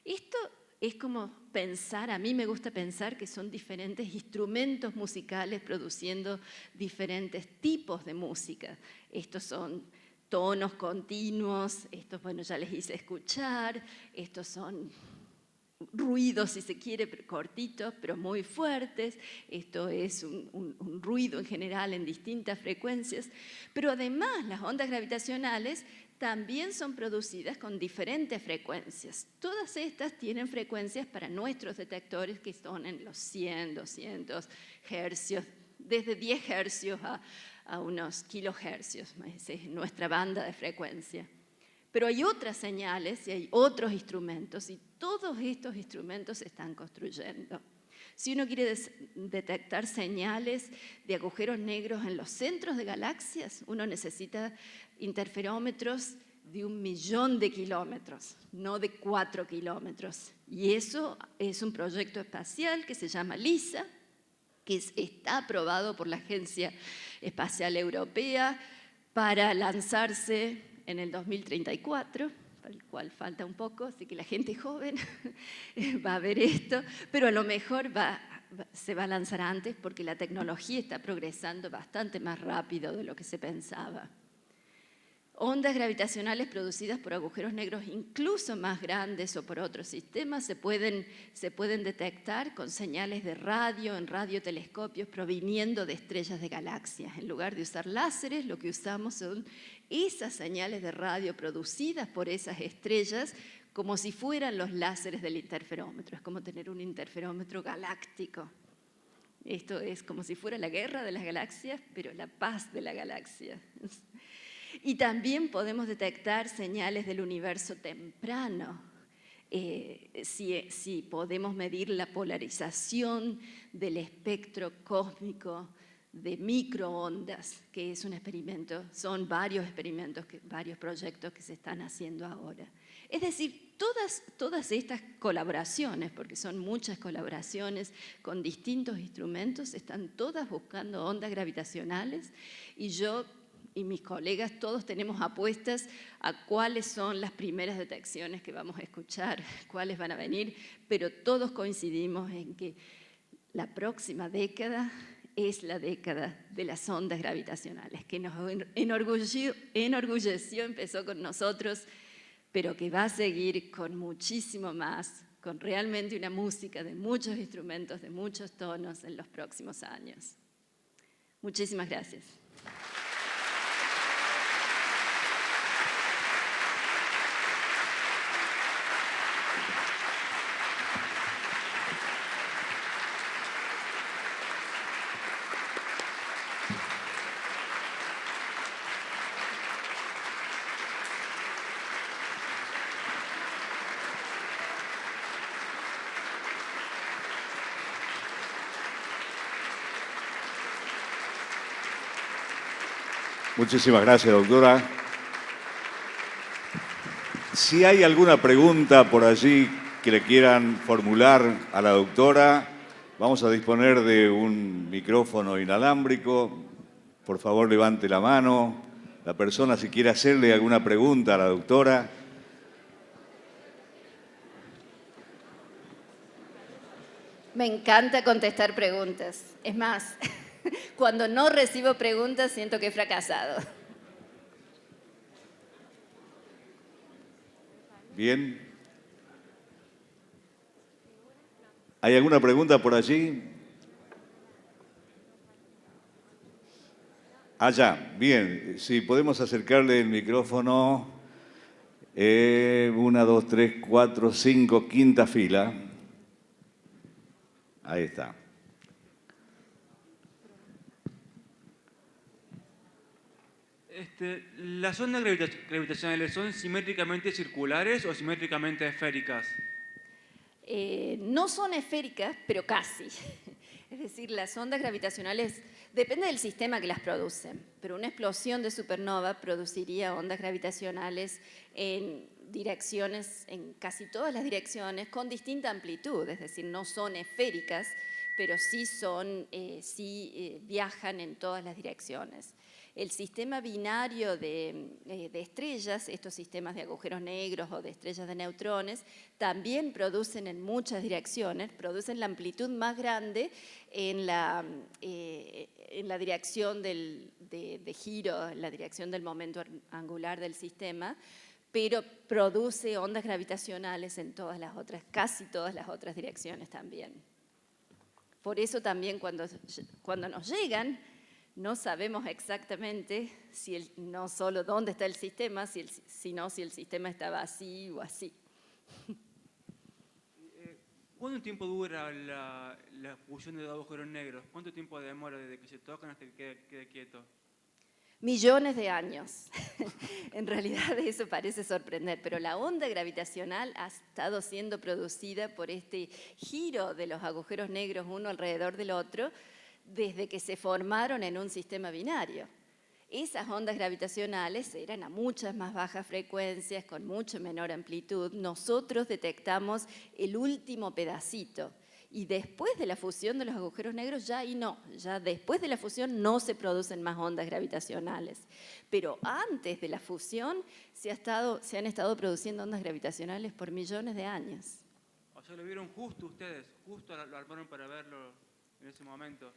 Esto es como pensar, a mí me gusta pensar que son diferentes instrumentos musicales produciendo diferentes tipos de música. Estos son tonos continuos, estos, bueno, ya les hice escuchar, estos son ruidos, si se quiere, cortitos, pero muy fuertes. Esto es un ruido en general en distintas frecuencias, pero además las ondas gravitacionales también son producidas con diferentes frecuencias. Todas estas tienen frecuencias para nuestros detectores que son en los 100, 200 hercios, desde 10 hercios a unos kilohercios. Esa es nuestra banda de frecuencia. Pero hay otras señales y hay otros instrumentos, y todos estos instrumentos se están construyendo. Si uno quiere detectar señales de agujeros negros en los centros de galaxias, uno necesita interferómetros de 1 millón de kilómetros, no de 4 kilómetros. Y eso es un proyecto espacial que se llama LISA, que está aprobado por la Agencia Espacial Europea para lanzarse en el 2034, para el cual falta un poco, así que la gente joven va a ver esto, pero a lo mejor se va a lanzar antes porque la tecnología está progresando bastante más rápido de lo que se pensaba. Ondas gravitacionales producidas por agujeros negros incluso más grandes o por otros sistemas se pueden detectar con señales de radio en radiotelescopios proviniendo de estrellas de galaxias. En lugar de usar láseres, lo que usamos son esas señales de radio producidas por esas estrellas como si fueran los láseres del interferómetro. Es como tener un interferómetro galáctico. Esto es como si fuera la guerra de las galaxias, pero la paz de la galaxia. Y también podemos detectar señales del universo temprano. Si podemos medir la polarización del espectro cósmico de microondas, que es un experimento, son varios experimentos, varios proyectos que se están haciendo ahora. Es decir, todas estas colaboraciones, porque son muchas colaboraciones con distintos instrumentos, están todas buscando ondas gravitacionales, y yo y mis colegas, todos tenemos apuestas a cuáles son las primeras detecciones que vamos a escuchar, cuáles van a venir, pero todos coincidimos en que la próxima década es la década de las ondas gravitacionales, que nos enorgulleció, empezó con nosotros, pero que va a seguir con muchísimo más, con realmente una música de muchos instrumentos, de muchos tonos en los próximos años. Muchísimas gracias. Muchísimas gracias, doctora. Si hay alguna pregunta por allí que le quieran formular a la doctora, vamos a disponer de un micrófono inalámbrico. Por favor, levante la mano. La persona, si quiere hacerle alguna pregunta a la doctora. Me encanta contestar preguntas. Es más, cuando no recibo preguntas siento que he fracasado. Bien. ¿Hay alguna pregunta por allí? Allá, bien. Si podemos acercarle el micrófono. 1, 2, 3, 4, 5, quinta fila. Ahí está. ¿Las ondas gravitacionales son simétricamente circulares o simétricamente esféricas? No son esféricas, pero casi. Es decir, las ondas gravitacionales, depende del sistema que las produce, pero una explosión de supernova produciría ondas gravitacionales en direcciones, en casi todas las direcciones, con distinta amplitud, es decir, no son esféricas, pero sí viajan en todas las direcciones. El sistema binario de estrellas, estos sistemas de agujeros negros o de estrellas de neutrones, también producen en muchas direcciones, producen la amplitud más grande en la dirección de giro, en la dirección del momento angular del sistema, pero produce ondas gravitacionales en todas las otras, casi todas las otras direcciones también. Por eso también cuando nos llegan, no sabemos exactamente no solo dónde está el sistema, sino si el sistema estaba así o así. ¿Cuánto tiempo dura la fusión de dos agujeros negros? ¿Cuánto tiempo demora desde que se tocan hasta que quede quieto? Millones de años. En realidad eso parece sorprender, pero la onda gravitacional ha estado siendo producida por este giro de los agujeros negros uno alrededor del otro desde que se formaron en un sistema binario. Esas ondas gravitacionales eran a muchas más bajas frecuencias, con mucho menor amplitud. Nosotros detectamos el último pedacito. Y después de la fusión de los agujeros negros, ya después de la fusión no se producen más ondas gravitacionales. Pero antes de la fusión se han estado produciendo ondas gravitacionales por millones de años. O sea, lo vieron justo ustedes, justo lo armaron para verlo en ese momento.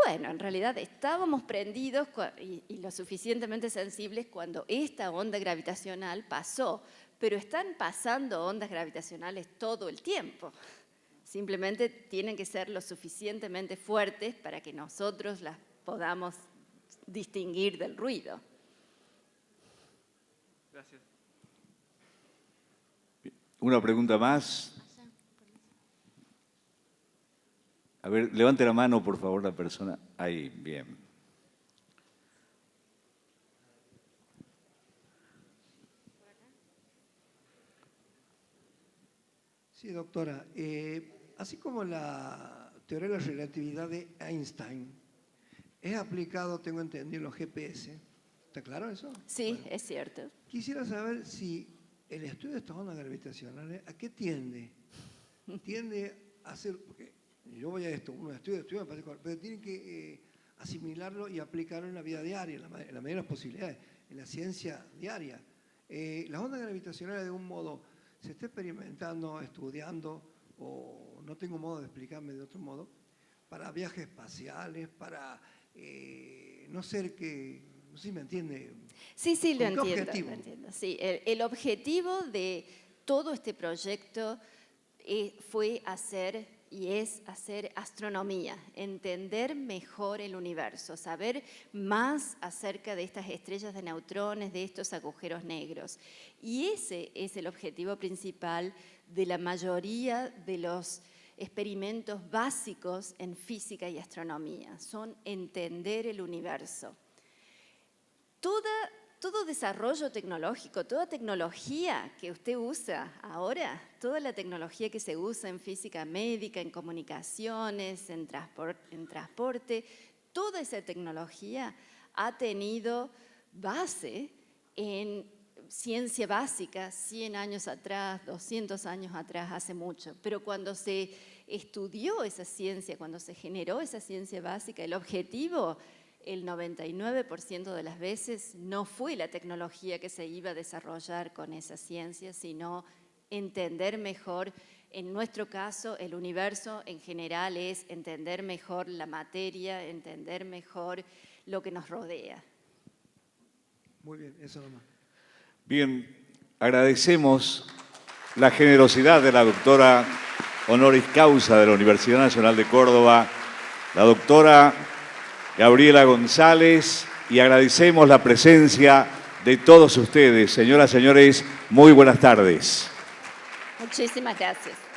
Bueno, en realidad estábamos prendidos y lo suficientemente sensibles cuando esta onda gravitacional pasó, pero están pasando ondas gravitacionales todo el tiempo. Simplemente tienen que ser lo suficientemente fuertes para que nosotros las podamos distinguir del ruido. Gracias. Una pregunta más. A ver, levante la mano, por favor, la persona. Ahí, bien. Sí, doctora. Así como la teoría de la relatividad de Einstein es aplicado, tengo entendido, en los GPS. ¿Está claro eso? Sí, bueno, es cierto. Quisiera saber si el estudio de estas ondas gravitacionales, ¿a qué tiende? Tiende a ser, porque yo voy a esto, uno estudia, me parece, pero tiene que asimilarlo y aplicarlo en la vida diaria, en la medida de las posibilidades, en la ciencia diaria. Las ondas gravitacionales, de un modo, se está experimentando, estudiando, o no tengo modo de explicarme de otro modo, para viajes espaciales, para no ser que, no sé si me entiende. Sí, sí, lo ¿Con qué entiendo, objetivo? lo entiendo. Sí, el objetivo de todo este proyecto fue hacer y es hacer astronomía, entender mejor el universo, saber más acerca de estas estrellas de neutrones, de estos agujeros negros. Y ese es el objetivo principal de la mayoría de los experimentos básicos en física y astronomía, son entender el universo. Todo desarrollo tecnológico, toda tecnología que usted usa ahora, toda la tecnología que se usa en física médica, en comunicaciones, en transporte, toda esa tecnología ha tenido base en ciencia básica 100 años atrás, 200 años atrás, hace mucho. Pero cuando se estudió esa ciencia, cuando se generó esa ciencia básica, el objetivo, el 99% de las veces, no fue la tecnología que se iba a desarrollar con esa ciencia, sino entender mejor, en nuestro caso, el universo en general es entender mejor la materia, entender mejor lo que nos rodea. Muy bien, eso nomás. Bien, agradecemos la generosidad de la doctora honoris causa de la Universidad Nacional de Córdoba, la doctora Gabriela González, y agradecemos la presencia de todos ustedes. Señoras y señores, muy buenas tardes. Muchísimas gracias.